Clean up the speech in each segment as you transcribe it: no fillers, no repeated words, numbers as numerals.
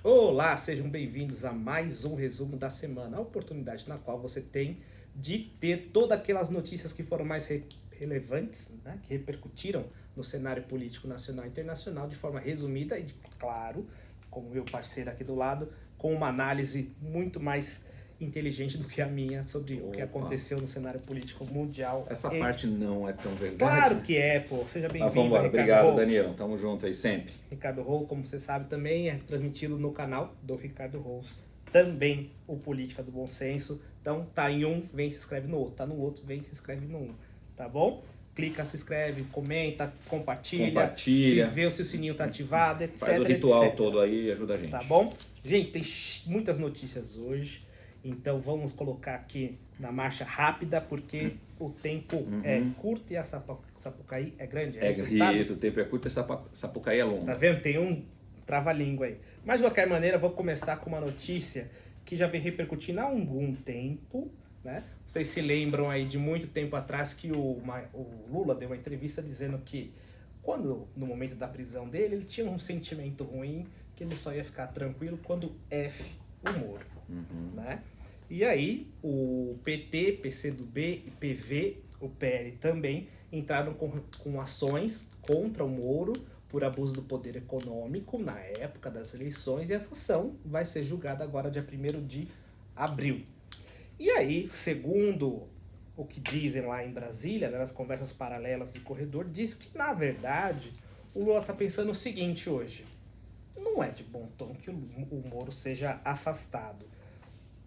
Olá, sejam bem-vindos a mais um resumo da semana, a oportunidade na qual você tem de ter todas aquelas notícias que foram mais relevantes, né, que repercutiram no cenário político nacional e internacional de forma resumida e, claro, com o meu parceiro aqui do lado, com uma análise muito mais inteligente do que a minha sobre o que Opa, aconteceu no cenário político mundial. essa E parte não é tão verdade, claro né? que é, pô. Seja Mas vamos bem-vindo, embora. Ricardo Obrigado, Rose. Daniel. Tamo junto aí sempre. Ricardo Rose, como você sabe, também é transmitido no canal do Ricardo Rose. Também o Política do Bom Senso. Então, tá em um, vem e se inscreve no outro. Tá no outro, vem e se inscreve no um. Tá bom? Clica, se inscreve, comenta, compartilha. Se Compartilha, vê se o sininho tá ativado, etc, faz o ritual etc. todo aí e ajuda a gente. Tá bom? Gente, tem muitas notícias hoje. Então, vamos colocar aqui na marcha rápida, porque o tempo é curto e a Sapucaí é grande. É Esse o estado? isso, o tempo é curto e Sapucaí é Tá longa. vendo? Tem um trava-língua aí. Mas de qualquer maneira, vou começar com uma notícia que já vem repercutindo há algum tempo, né? Vocês se lembram aí de muito tempo atrás que o Lula deu uma entrevista dizendo que no momento da prisão dele, ele tinha um sentimento ruim, que ele só ia ficar tranquilo quando o Moro, né? E aí o PT, PCdoB e PV, o PL também entraram com ações contra o Moro por abuso do poder econômico na época das eleições, e essa ação vai ser julgada agora dia 1º de abril. E aí, segundo o que dizem lá em Brasília, né, nas conversas paralelas de corredor, diz que, na verdade, o Lula está pensando o seguinte hoje: não é de bom tom que o Moro seja afastado.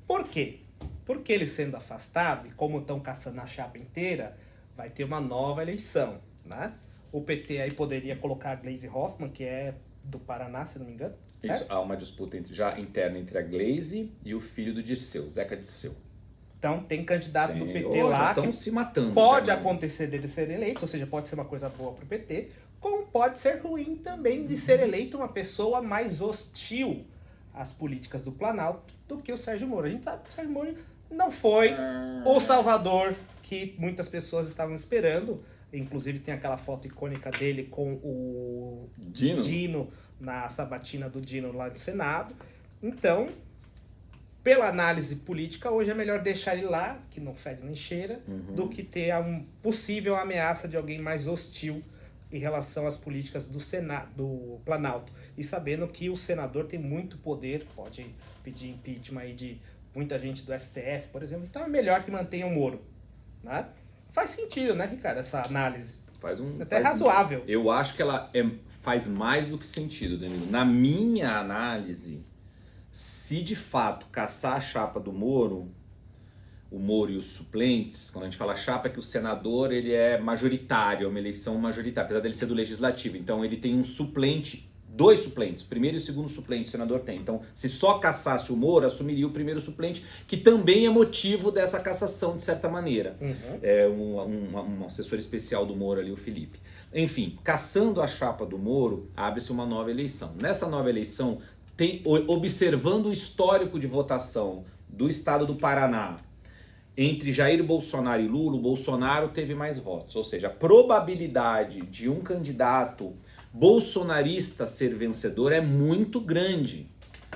Por quê? Porque ele sendo afastado, e como estão caçando a chapa inteira, vai ter uma nova eleição, né? O PT aí poderia colocar a Gleisi Hoffmann, que é do Paraná, se não me engano. Isso, Certo? há uma disputa já interna entre a Gleisi e o filho do Dirceu, Zeca Dirceu. Então tem candidato do PT Já lá estão que se matando. pode cara. acontecer dele ser eleito, ou seja, pode ser uma coisa boa para o PT, como pode ser ruim também de ser eleito uma pessoa mais hostil às políticas do Planalto do que o Sérgio Moro. A gente sabe que o Sérgio Moro não foi o salvador que muitas pessoas estavam esperando. Inclusive tem aquela foto icônica dele com o Dino na sabatina do Dino lá no Senado. Então, pela análise política, hoje é melhor deixar ele lá, que não fede nem cheira, do que ter uma possível ameaça de alguém mais hostil em relação às políticas do Planalto. E sabendo que o senador tem muito poder, pode pedir impeachment aí de muita gente do STF, por exemplo. Então é melhor que mantenha o Moro, né? Faz sentido, né, Ricardo, essa análise. Até razoável. Eu acho que ela faz mais do que sentido, Danilo. Na minha análise, se de fato caçar a chapa do Moro, o Moro e os suplentes, quando a gente fala chapa, é que o senador ele é majoritário, é uma eleição majoritária, apesar dele ser do legislativo. Então ele tem um suplente, dois suplentes, primeiro e segundo suplente o senador tem. Então, se só caçasse o Moro, assumiria o primeiro suplente, que também é motivo dessa cassação, de certa maneira. É um assessor especial do Moro ali, o Felipe. Enfim, caçando a chapa do Moro, abre-se uma nova eleição. Nessa nova eleição, observando o histórico de votação do estado do Paraná, entre Jair Bolsonaro e Lula, o Bolsonaro teve mais votos. Ou seja, a probabilidade de um candidato bolsonarista ser vencedor é muito grande.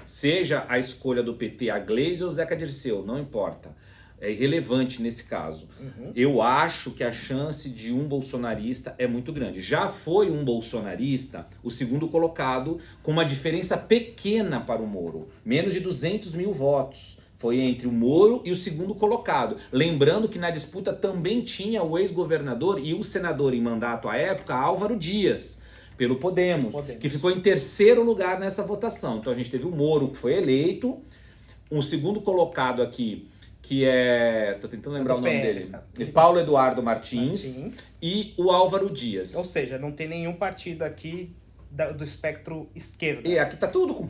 Seja a escolha do PT, a Gleisi ou Zeca Dirceu, não importa. É irrelevante nesse caso. Eu acho que a chance de um bolsonarista é muito grande. Já foi um bolsonarista, o segundo colocado, com uma diferença pequena para o Moro. Menos de 200 mil votos. Foi entre o Moro e o segundo colocado. Lembrando que na disputa também tinha o ex-governador e o senador em mandato à época, Álvaro Dias, pelo Podemos, que ficou em terceiro lugar nessa votação. Então a gente teve o Moro, que foi eleito, um segundo colocado aqui, que é... tô tentando lembrar o nome dele. Paulo Eduardo Martins e o Álvaro Dias. Ou seja, não tem nenhum partido aqui do espectro esquerdo. E aqui tá tudo com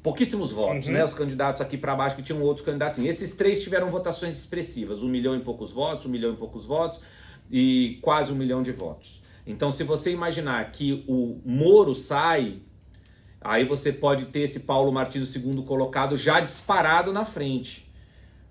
pouquíssimos votos, né? Os candidatos aqui para baixo que tinham outros candidatos. Esses três tiveram votações expressivas, 1 milhão e poucos votos, 1 milhão e poucos votos e quase 1 milhão de votos. Então, se você imaginar que o Moro sai, aí você pode ter esse Paulo Martins, o segundo colocado, já disparado na frente.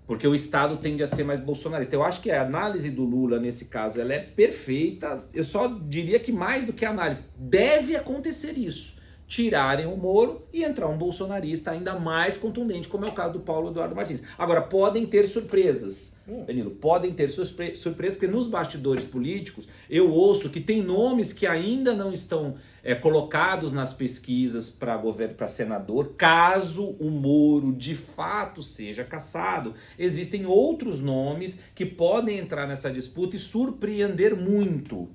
Porque o Estado tende a ser mais bolsonarista. Eu acho que a análise do Lula, nesse caso, ela é perfeita. Eu só diria que mais do que a análise, deve acontecer isso. tirarem o Moro e entrar um bolsonarista ainda mais contundente, como é o caso do Paulo Eduardo Martins. Agora, podem ter surpresas, Danilo, podem ter surpresas, porque nos bastidores políticos eu ouço que tem nomes que ainda não estão colocados nas pesquisas para governo, para senador, caso o Moro de fato seja cassado. Existem outros nomes que podem entrar nessa disputa e surpreender muito.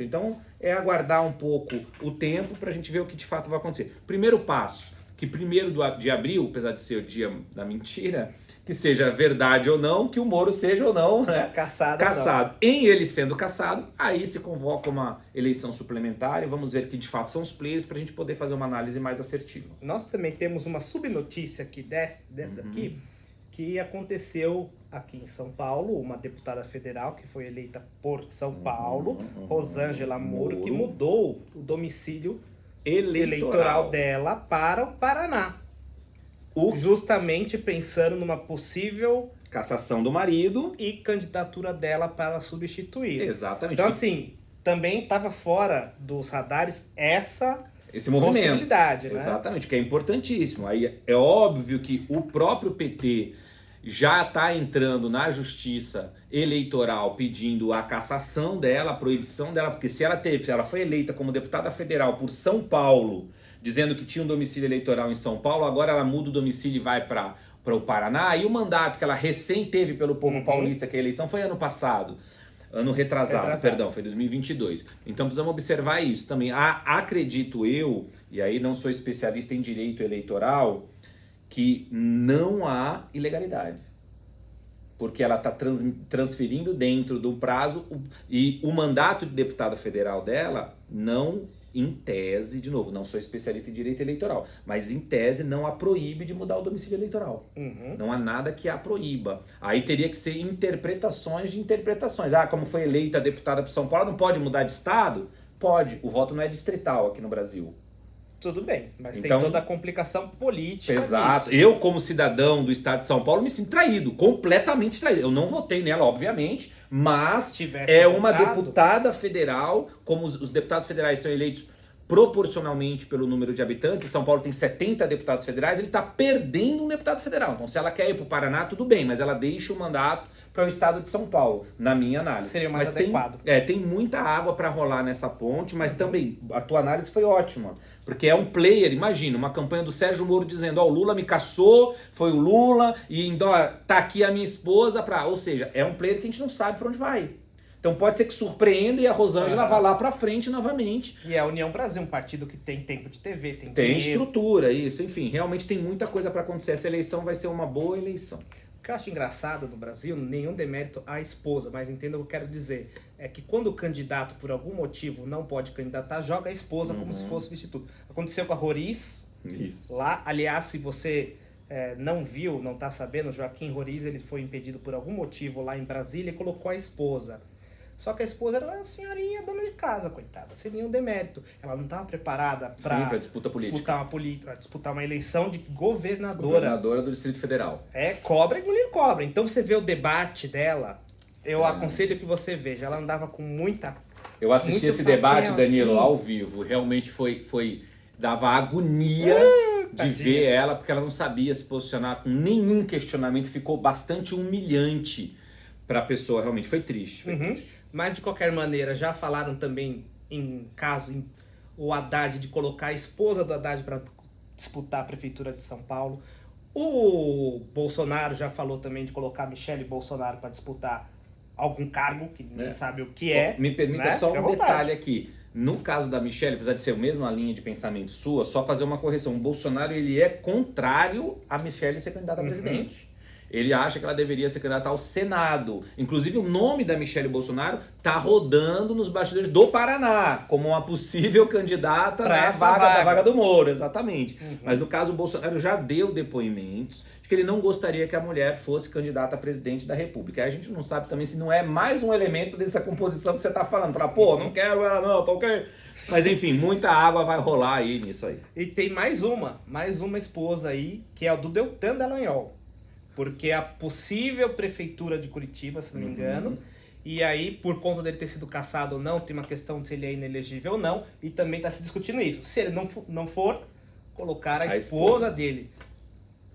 Então, é aguardar um pouco o tempo para a gente ver o que de fato vai acontecer. Primeiro passo, que 1º de abril, apesar de ser o dia da mentira, que seja verdade ou não, que o Moro seja ou não, né, cassado. Em ele sendo cassado, aí se convoca uma eleição suplementar e vamos ver que de fato são os players para a gente poder fazer uma análise mais assertiva. Nós também temos uma subnotícia aqui dessa aqui, que aconteceu aqui em São Paulo, uma deputada federal que foi eleita por São Paulo, Rosângela Moro, que mudou o domicílio eleitoral dela para o Paraná. Justamente pensando numa possível cassação do marido e candidatura dela para substituir. Exatamente. Então, assim, também estava fora dos radares esse movimento. Possibilidade, né? Exatamente, que é importantíssimo. Aí é óbvio que o próprio PT já está entrando na justiça eleitoral pedindo a cassação dela, a proibição dela, porque se ela foi eleita como deputada federal por São Paulo, dizendo que tinha um domicílio eleitoral em São Paulo, agora ela muda o domicílio e vai para o Paraná, e o mandato que ela recém teve pelo povo paulista, que a eleição foi ano passado, ano retrasado, perdão, foi 2022. Então precisamos observar isso também. Acredito eu, e aí não sou especialista em direito eleitoral, que não há ilegalidade. Porque ela está transferindo dentro do prazo e o mandato de deputada federal dela não, em tese, de novo, não sou especialista em direito eleitoral, mas em tese não a proíbe de mudar o domicílio eleitoral. Não há nada que a proíba. Aí teria que ser interpretações de interpretações. Como foi eleita deputada por São Paulo, não pode mudar de estado? Pode. O voto não é distrital aqui no Brasil. Tudo bem, mas então, tem toda a complicação política. Exato. Eu, como cidadão do estado de São Paulo, me sinto traído, completamente traído. Eu não votei nela, obviamente, mas uma deputada federal, como os deputados federais são eleitos proporcionalmente pelo número de habitantes, São Paulo tem 70 deputados federais, ele está perdendo um deputado federal. Então, se ela quer ir para o Paraná, tudo bem, mas ela deixa o mandato para o estado de São Paulo, na minha análise. Seria mais adequado. Tem muita água para rolar nessa ponte, mas também a tua análise foi ótima, porque é um player, imagina, uma campanha do Sérgio Moro dizendo, o Lula me cassou, foi o Lula, e então, tá aqui a minha esposa, ou seja, é um player que a gente não sabe para onde vai. Então pode ser que surpreenda e a Rosângela vá lá pra frente novamente. E a União Brasil, um partido que tem tempo de TV, tem estrutura, isso, enfim, realmente tem muita coisa para acontecer. Essa eleição vai ser uma boa eleição. O que eu acho engraçado no Brasil, nenhum demérito à esposa, mas entenda o que eu quero dizer, é que quando o candidato, por algum motivo, não pode candidatar, joga a esposa como se fosse substituto. Aconteceu com a Roriz, lá, aliás, se você não viu, não tá sabendo, Joaquim Roriz, ele foi impedido por algum motivo lá em Brasília e colocou a esposa. Só que a esposa era uma senhorinha dona de casa, coitada, sem nenhum demérito. Ela não estava preparada para disputar uma eleição de governadora. Governadora do Distrito Federal. Cobra e engolir cobra. Então você vê o debate dela, eu aconselho que você veja. Ela andava com muita... Eu assisti esse debate, Danilo, ao vivo. Realmente dava agonia de ver ela, porque ela não sabia se posicionar com nenhum questionamento. Ficou bastante humilhante para a pessoa, realmente. Foi triste. Mas, de qualquer maneira, já falaram também o Haddad de colocar a esposa do Haddad para disputar a prefeitura de São Paulo. O Bolsonaro já falou também de colocar a Michele Bolsonaro para disputar algum cargo, que ninguém sabe o que é. Me permita só um detalhe aqui. No caso da Michele, apesar de ser a mesma linha de pensamento sua, só fazer uma correção. O Bolsonaro ele é contrário a Michele ser candidata a presidente. Ele acha que ela deveria ser candidata ao Senado. Inclusive, o nome da Michele Bolsonaro tá rodando nos bastidores do Paraná, como uma possível candidata na vaga do Moro, exatamente. Mas no caso, o Bolsonaro já deu depoimentos de que ele não gostaria que a mulher fosse candidata a presidente da República. Aí a gente não sabe também se não é mais um elemento dessa composição que você tá falando. Falar, não quero ela não, tá ok? Mas enfim, muita água vai rolar aí nisso aí. E tem mais uma esposa aí, que é a do Deltan Dallagnol. Porque a possível prefeitura de Curitiba, se não me engano, E aí, por conta dele ter sido cassado ou não, tem uma questão de se ele é inelegível ou não, e também está se discutindo isso. Se ele não for, colocar a esposa dele.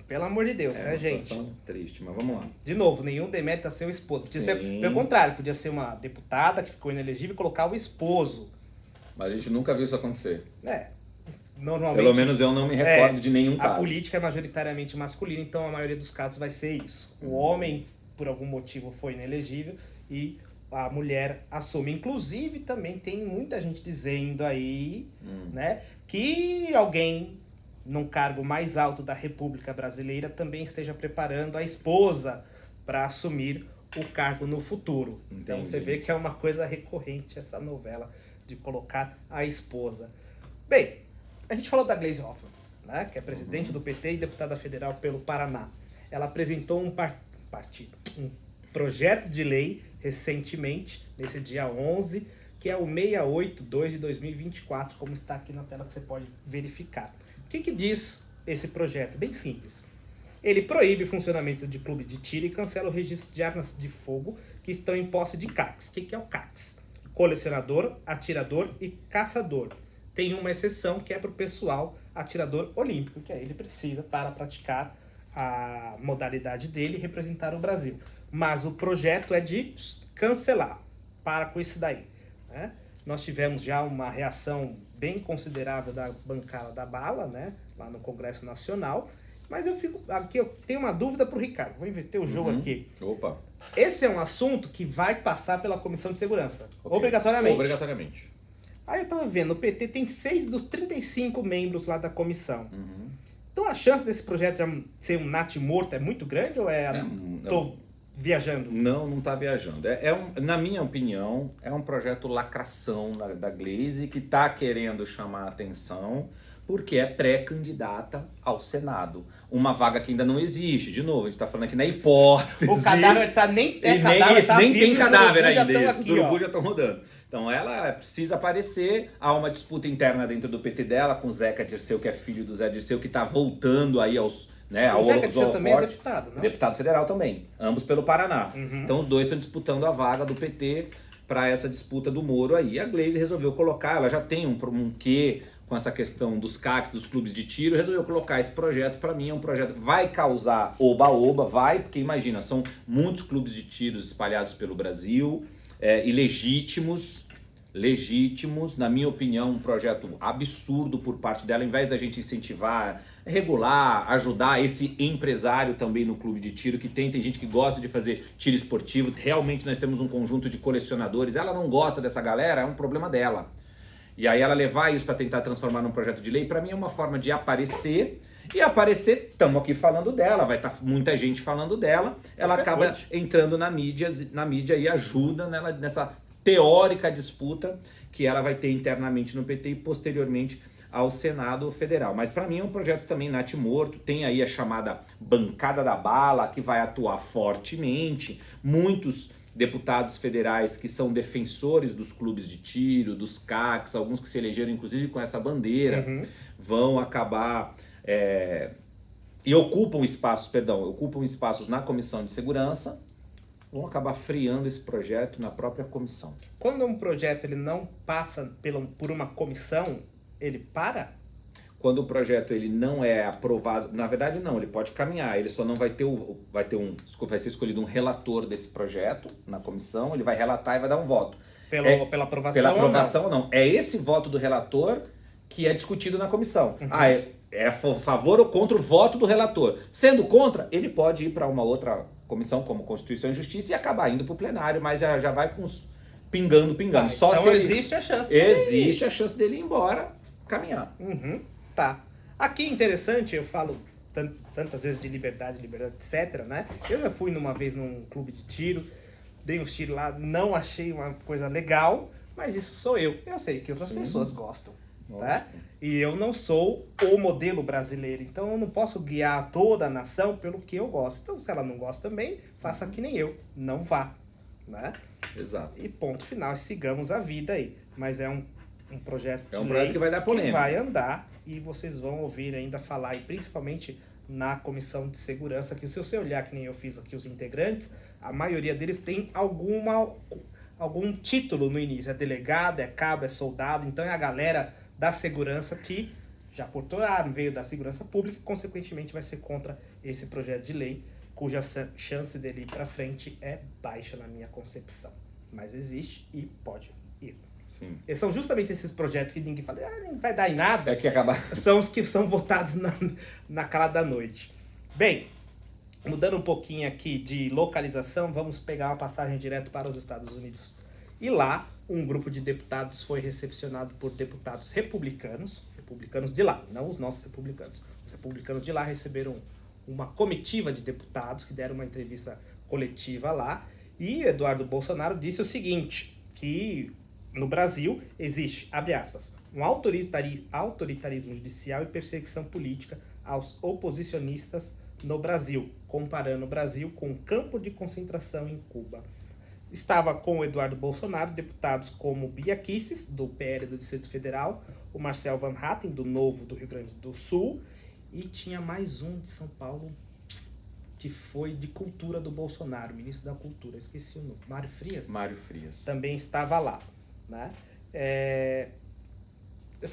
Pelo amor de Deus, né, gente? Situação triste, mas vamos lá. De novo, nenhum demérito a ser o esposo. Podia ser, pelo contrário, podia ser uma deputada que ficou inelegível e colocar o esposo. Mas a gente nunca viu isso acontecer. Normalmente... Pelo menos eu não me recordo de nenhum caso. A política é majoritariamente masculina, então a maioria dos casos vai ser isso. O homem, por algum motivo, foi inelegível e a mulher assume. Inclusive, também tem muita gente dizendo aí, né, que alguém num cargo mais alto da República Brasileira também esteja preparando a esposa para assumir o cargo no futuro. Entendi. Então você vê que é uma coisa recorrente essa novela de colocar a esposa. Bem, a gente falou da Gleisi Hoffmann, né, que é presidente do PT e deputada federal pelo Paraná. Ela apresentou um projeto de lei recentemente, nesse dia 11, que é o 682 de 2024, como está aqui na tela que você pode verificar. O que diz esse projeto? Bem simples. Ele proíbe o funcionamento de clube de tiro e cancela o registro de armas de fogo que estão em posse de CACs. O que é o CACs? Colecionador, atirador e caçador. Tem uma exceção que é para o pessoal atirador olímpico, que aí ele precisa para praticar a modalidade dele e representar o Brasil. Mas o projeto é de cancelar. Para com isso daí, né? Nós tivemos já uma reação bem considerável da bancada da bala, né, lá no Congresso Nacional. Mas eu tenho uma dúvida para o Ricardo. Vou inverter o jogo aqui. Opa. Esse é um assunto que vai passar pela Comissão de Segurança. Okay. Obrigatoriamente. Obrigatoriamente. Aí eu tava vendo, o PT tem 6 dos 35 membros lá da comissão. Então a chance desse projeto ser um nat morto é muito grande ou tô viajando? Não tá viajando. Na minha opinião, é um projeto lacração da Gleisi que tá querendo chamar a atenção porque é pré-candidata ao Senado. Uma vaga que ainda não existe. De novo, a gente tá falando aqui na hipótese. O cadáver tá nem tem cadáver ainda. Os urubus já estão rodando. Então ela precisa aparecer. Há uma disputa interna dentro do PT dela com o Zeca Dirceu, que é filho do Zé Dirceu, que tá voltando aí aos... Né, o Zeca Dirceu também é deputado, não? Deputado federal também. Ambos pelo Paraná. Então os dois estão disputando a vaga do PT para essa disputa do Moro aí. A Gleisi resolveu colocar, ela já tem um quê com essa questão dos CACs, dos clubes de tiro, resolveu colocar esse projeto. Para mim é um projeto que vai causar oba-oba, porque imagina, são muitos clubes de tiros espalhados pelo Brasil, ilegítimos, na minha opinião, um projeto absurdo por parte dela. Ao invés da gente incentivar, regular, ajudar esse empresário também no clube de tiro, que tem gente que gosta de fazer tiro esportivo, realmente nós temos um conjunto de colecionadores, ela não gosta dessa galera, é um problema dela. E aí ela levar isso para tentar transformar num projeto de lei, para mim é uma forma de aparecer, e aparecer, estamos aqui falando dela, vai estar muita gente falando dela, ela acaba entrando na mídia e ajuda nessa teórica disputa que ela vai ter internamente no PT e posteriormente ao Senado Federal. Mas para mim é um projeto também natimorto, tem aí a chamada bancada da bala, que vai atuar fortemente, muitos deputados federais que são defensores dos clubes de tiro, dos CACs, alguns que se elegeram inclusive com essa bandeira, vão acabar ocupam espaços na Comissão de Segurança, vão acabar freando esse projeto na própria comissão. Quando um projeto ele não passa por uma comissão, ele para? Quando o projeto ele não é aprovado, na verdade não, ele pode caminhar, ele só não vai vai ser escolhido um relator desse projeto na comissão, ele vai relatar e vai dar um voto. Pela aprovação? Pela aprovação ou não. É esse voto do relator que é discutido na comissão. É a favor ou contra o voto do relator. Sendo contra, ele pode ir para uma outra comissão, como Constituição e Justiça, e acabar indo para o plenário, mas já vai com os pingando. Só então se existe a chance dele ir embora, caminhar. Tá. Aqui interessante, eu falo tantas vezes de liberdade, etc, né? Eu já fui numa vez num clube de tiro, dei uns tiros lá, não achei uma coisa legal, mas isso sou eu. Eu sei que outras pessoas gostam, tá? E eu não sou o modelo brasileiro, então eu não posso guiar toda a nação pelo que eu gosto. Então se ela não gosta também, faça que nem eu, não vá, né? Exato. E ponto final, e sigamos a vida aí. Mas é um projeto que vai dar polêmica, que vai andar, e vocês vão ouvir ainda falar, e principalmente na Comissão de Segurança, que se você olhar, que nem eu fiz aqui os integrantes, a maioria deles tem algum título no início, é delegado, é cabo, é soldado, então é a galera da segurança que já portaram, veio da segurança pública e consequentemente vai ser contra esse projeto de lei, cuja chance dele ir para frente é baixa na minha concepção, mas existe e pode ir. Sim. E são justamente esses projetos que ninguém fala, não vai dar em nada, É que acaba... são os que são votados na calada da noite. Bem, mudando um pouquinho aqui de localização, vamos pegar uma passagem direto para os Estados Unidos. E lá, um grupo de deputados foi recepcionado por deputados republicanos de lá, não os nossos republicanos. Os republicanos de lá receberam uma comitiva de deputados que deram uma entrevista coletiva lá, e Eduardo Bolsonaro disse o seguinte, que no Brasil existe, abre aspas, um autoritarismo judicial e perseguição política aos oposicionistas no Brasil, comparando o Brasil com um campo de concentração em Cuba. Estava com o Eduardo Bolsonaro deputados como Bia Kicis, do PL do Distrito Federal, o Marcel Van Hatten, do Novo do Rio Grande do Sul, e tinha mais um de São Paulo, que foi de cultura do Bolsonaro, ministro da Cultura, esqueci o nome, Mário Frias? Mário Frias. Também estava lá, né? Eu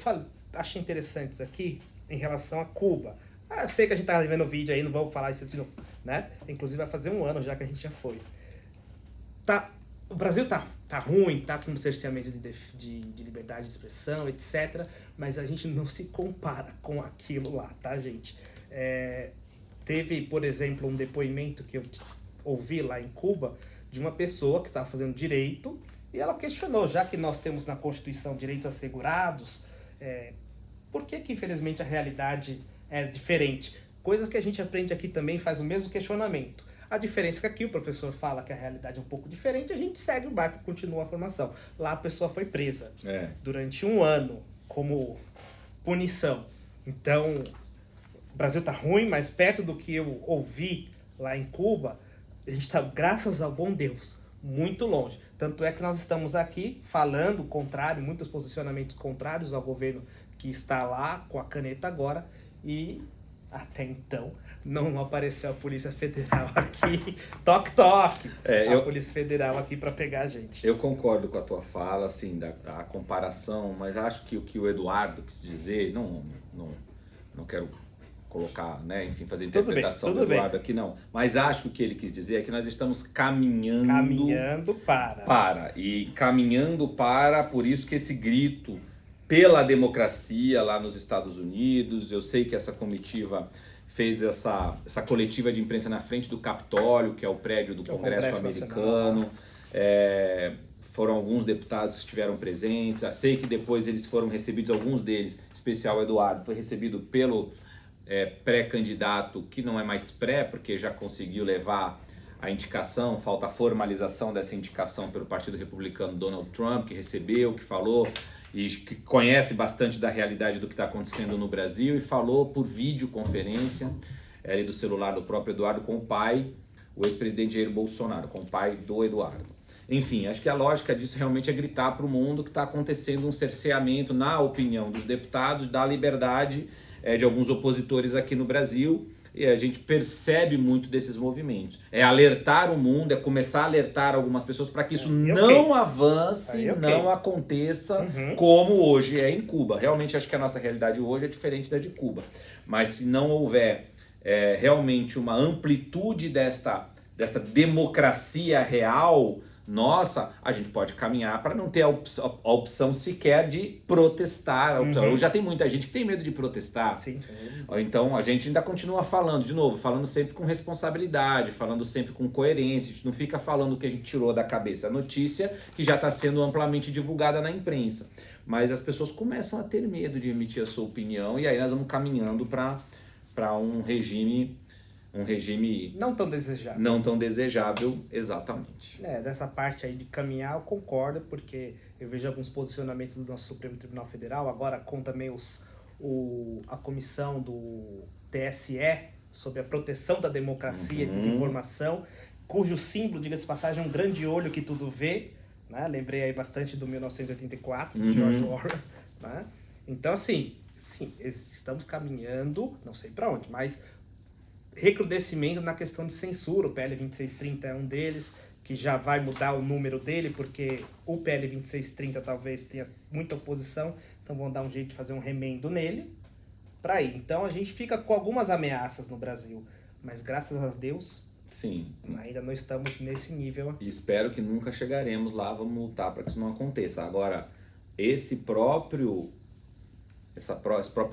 achei interessantes aqui em relação a Cuba. Eu sei que a gente tá vendo o vídeo aí, não vamos falar isso de novo, né? Inclusive vai fazer um ano já que a gente já foi. O Brasil tá ruim, tá com cerceamento de liberdade de expressão, etc. Mas a gente não se compara com aquilo lá, tá, gente? Teve, por exemplo, um depoimento que eu ouvi lá em Cuba de uma pessoa que estava fazendo direito e ela questionou, já que nós temos na Constituição direitos assegurados, por que infelizmente a realidade é diferente? Coisas que a gente aprende aqui também faz o mesmo questionamento. A diferença é que aqui o professor fala que a realidade é um pouco diferente, a gente segue o barco e continua a formação. Lá a pessoa foi presa durante 1 ano como punição. Então, o Brasil tá ruim, mas perto do que eu ouvi lá em Cuba, a gente tá, graças ao bom Deus, muito longe. Tanto é que nós estamos aqui falando o contrário, muitos posicionamentos contrários ao governo que está lá com a caneta agora, e até então não apareceu a Polícia Federal aqui, toque, a Polícia Federal aqui para pegar a gente. Eu concordo com a tua fala, assim, da comparação, mas acho que o que o Eduardo quis dizer, não quero colocar, né, enfim, fazer interpretação do Eduardo aqui, não. Mas acho que o que ele quis dizer é que nós estamos caminhando para, por isso que esse grito pela democracia lá nos Estados Unidos. Eu sei que essa comitiva fez essa coletiva de imprensa na frente do Capitólio, que é o prédio do Congresso americano. Foram alguns deputados que estiveram presentes. Eu sei que depois eles foram recebidos, alguns deles, em especial o Eduardo, foi recebido pelo pré-candidato, que não é mais pré, porque já conseguiu levar a indicação, falta a formalização dessa indicação pelo Partido Republicano, Donald Trump, que recebeu, que falou e que conhece bastante da realidade do que está acontecendo no Brasil, e falou por videoconferência do celular do próprio Eduardo com o pai, o ex-presidente Jair Bolsonaro, com o pai do Eduardo. Enfim, acho que a lógica disso realmente é gritar para o mundo que está acontecendo um cerceamento, na opinião dos deputados, da liberdade de alguns opositores aqui no Brasil, e a gente percebe muito desses movimentos. É alertar o mundo, é começar a alertar algumas pessoas para que isso não avance, não aconteça como hoje é em Cuba. Realmente acho que a nossa realidade hoje é diferente da de Cuba. Mas se não houver realmente uma amplitude desta democracia real, nossa, a gente pode caminhar para não ter a opção sequer de protestar. Hoje já tem muita gente que tem medo de protestar. Sim. Então a gente ainda continua falando, de novo, falando sempre com responsabilidade, falando sempre com coerência. A gente não fica falando o que a gente tirou da cabeça. A notícia que já está sendo amplamente divulgada na imprensa. Mas as pessoas começam a ter medo de emitir a sua opinião, e aí nós vamos caminhando para um regime não tão desejável. Não tão desejável, exatamente. Dessa parte aí de caminhar, eu concordo, porque eu vejo alguns posicionamentos do nosso Supremo Tribunal Federal, agora com também a comissão do TSE sobre a proteção da democracia e desinformação, cujo símbolo, diga-se de passagem, é um grande olho que tudo vê, né? Lembrei aí bastante do 1984, de George Orwell, né? Então, assim, sim, estamos caminhando, não sei para onde, mas recrudescimento na questão de censura. O PL 2630 é um deles, que já vai mudar o número dele, porque o PL 2630 talvez tenha muita oposição, então vão dar um jeito de fazer um remendo nele para ir. Então a gente fica com algumas ameaças no Brasil, mas graças a Deus, sim, ainda não estamos nesse nível aqui. E espero que nunca chegaremos lá, vamos lutar para que isso não aconteça. Agora, esse próprio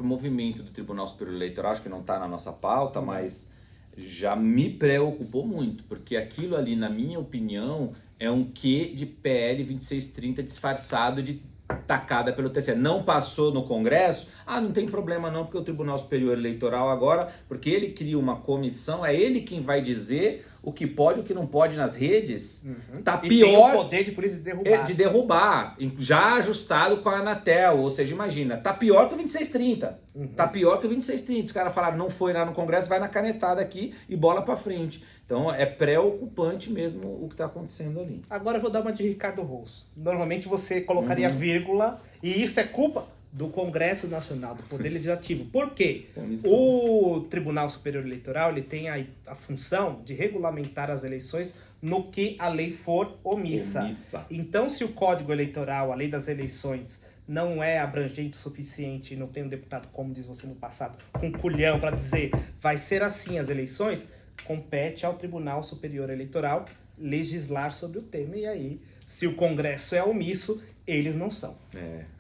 movimento do Tribunal Superior Eleitoral, acho que não está na nossa pauta, mas já me preocupou muito, porque aquilo ali, na minha opinião, é um quê de PL 2630 disfarçado de tacada pelo TSE. Não passou no Congresso? Ah, não tem problema não, porque o Tribunal Superior Eleitoral agora, porque ele cria uma comissão, é ele quem vai dizer o que pode e o que não pode nas redes. Tá E pior. tem o poder de polícia de derrubar. Já ajustado com a Anatel, ou seja, imagina, tá pior que o 2630. Tá pior que o 2630. Os caras falaram, não foi lá no Congresso, vai na canetada aqui e bola pra frente. Então é preocupante mesmo o que tá acontecendo ali. Agora eu vou dar uma de Ricardo Rosso. Normalmente você colocaria vírgula, e isso é culpa do Congresso Nacional, do Poder Legislativo. Por quê? O Tribunal Superior Eleitoral ele tem a função de regulamentar as eleições no que a lei for omissa. Então, se o Código Eleitoral, a lei das eleições, não é abrangente o suficiente, não tem um deputado, como diz você no passado, com culhão para dizer vai ser assim as eleições, compete ao Tribunal Superior Eleitoral legislar sobre o tema. E aí, se o Congresso é omisso, eles não são.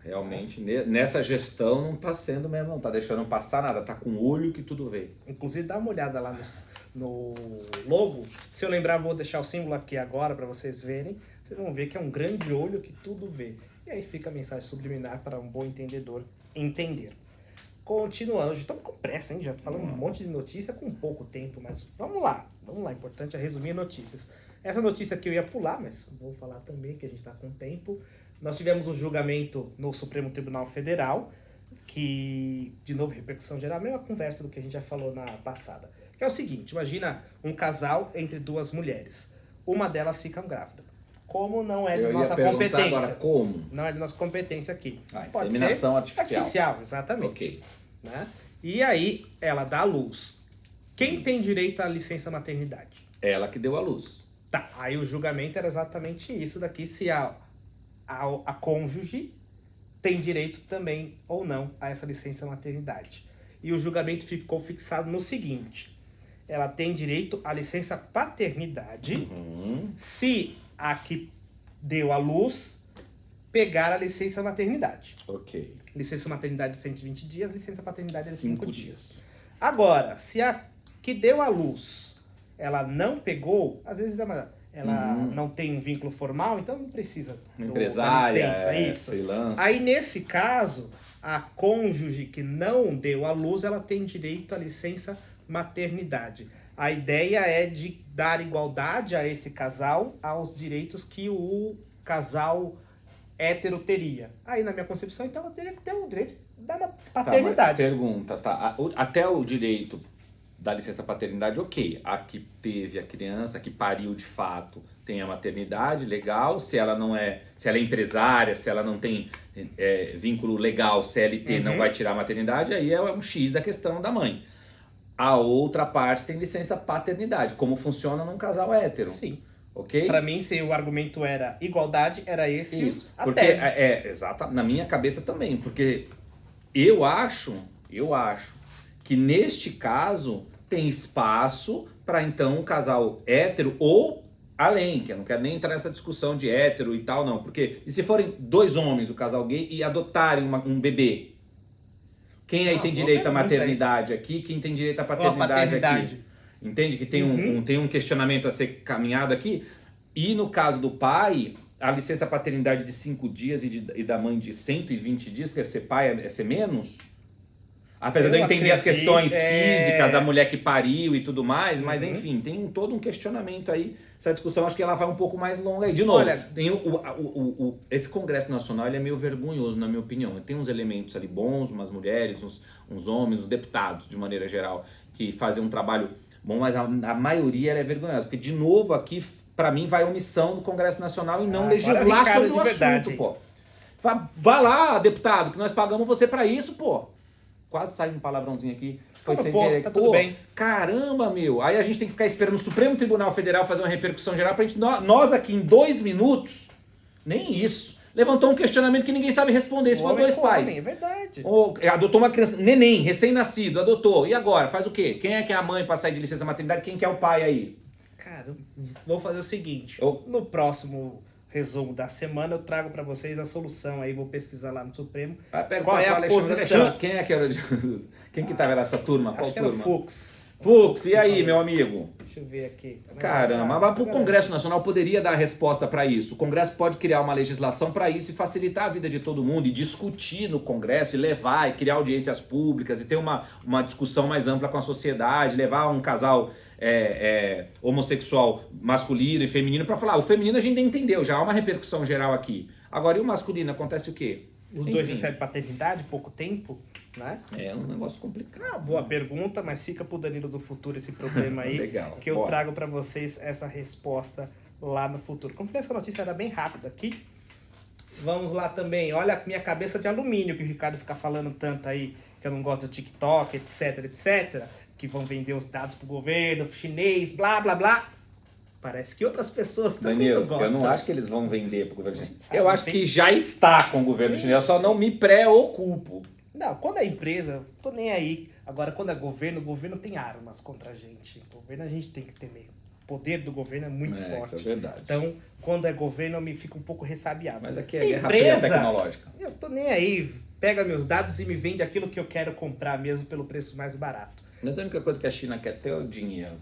Realmente, nessa gestão não está sendo mesmo, não está deixando passar nada, está com olho que tudo vê. Inclusive, dá uma olhada lá no logo. Se eu lembrar, vou deixar o símbolo aqui agora para vocês verem. Vocês vão ver que é um grande olho que tudo vê. E aí fica a mensagem subliminar para um bom entendedor entender. Continuando, já estamos com pressa, hein? Já falando um monte de notícia com pouco tempo, mas vamos lá. Importante é resumir notícias. Essa notícia aqui eu ia pular, mas vou falar também que a gente está com tempo. Nós tivemos um julgamento no Supremo Tribunal Federal, que, de novo, repercussão geral, a mesma conversa do que a gente já falou na passada. Que é o seguinte, imagina um casal entre duas mulheres. Uma delas fica grávida. Como não é de nossa competência. Agora, como? Não é de nossa competência aqui. Pode inseminação ser artificial. Exatamente. Ok. Né? E aí, ela dá à luz. Quem tem direito à licença maternidade? Ela que deu à luz. Tá, aí o julgamento era exatamente isso daqui, se a cônjuge tem direito também ou não a essa licença maternidade. E o julgamento ficou fixado no seguinte: ela tem direito à licença paternidade se a que deu à luz pegar a licença maternidade. Ok. Licença maternidade de 120 dias, licença paternidade de 5 5 dias. Agora, se a que deu à luz ela não pegou, às vezes ela não tem um vínculo formal, então não precisa empresária, da licença, isso. Freelancer. Aí nesse caso, a cônjuge que não deu à luz, ela tem direito à licença maternidade. A ideia é de dar igualdade a esse casal aos direitos que o casal hétero teria. Aí na minha concepção, então ela teria que ter o direito da paternidade. Tá, mas a pergunta, até o direito da licença paternidade, ok. A que teve a criança, a que pariu de fato, tem a maternidade, legal. Se ela não é, se ela é empresária, se ela não tem vínculo legal, CLT, não vai tirar a maternidade, aí é um X da questão da mãe. A outra parte tem licença paternidade, como funciona num casal hétero. Sim. Ok? Para mim, se o argumento era igualdade, era esse isso, a porque tese. Exato, na minha cabeça também, porque eu acho que neste caso tem espaço para então um casal hétero ou além, que eu não quero nem entrar nessa discussão de hétero e tal, não, porque e se forem dois homens, o casal gay, e adotarem um bebê? Quem aí tem direito à maternidade aqui? Quem tem direito à paternidade aqui? Entende que tem, tem um questionamento a ser caminhado aqui? E no caso do pai, a licença paternidade de 5 dias e da mãe de 120 dias, porque ser pai é ser menos? Apesar de eu entender as questões físicas da mulher que pariu e tudo mais, mas enfim, tem todo um questionamento aí. Essa discussão, acho que ela vai um pouco mais longa aí. De novo, tem esse Congresso Nacional, ele é meio vergonhoso, na minha opinião. Tem uns elementos ali bons, umas mulheres, uns homens, uns deputados, de maneira geral, que fazem um trabalho bom, mas a maioria ela é vergonhosa. Porque, de novo, aqui, pra mim, vai omissão do Congresso Nacional e não legislar sobre o assunto, pô. Vá lá, deputado, que nós pagamos você pra isso, pô. quase saiu um palavrãozinho aqui. Foi sem Pô, querer. tá tudo bem. Caramba, meu. Aí a gente tem que ficar esperando o Supremo Tribunal Federal fazer uma repercussão geral pra gente... Nós aqui em 2 minutos, nem isso, levantou um questionamento que ninguém sabe responder. Se for dois pais. É verdade. Ou adotou uma criança, neném, recém-nascido, adotou. E agora? Faz o quê? Quem é que é a mãe pra sair de licença maternidade? Quem que é o pai aí? Cara, vou fazer o seguinte. Eu- No próximo resumo da semana, eu trago pra vocês a solução aí. Vou pesquisar lá no Supremo. Qual é a posição? Quem é que era... Quem que tava nessa turma? Qual Acho que era o turma? Fux. Fux, e aí, falou. meu amigo? Deixa eu ver aqui. Caramba, mas o Congresso Nacional poderia dar a resposta para isso. O Congresso pode criar uma legislação para isso e facilitar a vida de todo mundo e discutir no Congresso e levar e criar audiências públicas e ter uma discussão mais ampla com a sociedade, levar um casal homossexual masculino e feminino para falar. O feminino a gente entendeu, já há uma repercussão geral aqui. Agora, e o masculino? Acontece o quê? Os dois recebem paternidade, pouco tempo, né? É um negócio complicado. Boa pergunta, mas fica pro Danilo do futuro esse problema aí. Legal, que eu bora. trago pra vocês essa resposta lá no futuro. Como essa notícia era bem rápida aqui, vamos lá também. Olha a minha cabeça de alumínio que o Ricardo fica falando tanto aí, que eu não gosto do TikTok, etc, etc, que vão vender os dados pro governo chinês, blá, blá, blá. Parece que outras pessoas também Danilo, não gostam. eu não acho que eles vão vender pro governo chinês. Sabe, Eu acho tem- que já está com o governo chinês, eu só não me preocupo. Não, quando é empresa, eu tô nem aí. Agora, quando é governo, o governo tem armas contra a gente. O governo a gente tem que temer. O poder do governo é muito forte. Isso é verdade. Então, quando é governo, eu me fico um pouco ressabiado. Mas aqui é guerra fria tecnológica. Eu tô nem aí. Pega meus dados e me vende aquilo que eu quero comprar mesmo pelo preço mais barato. Mas a única coisa que a China quer ter é o dinheiro.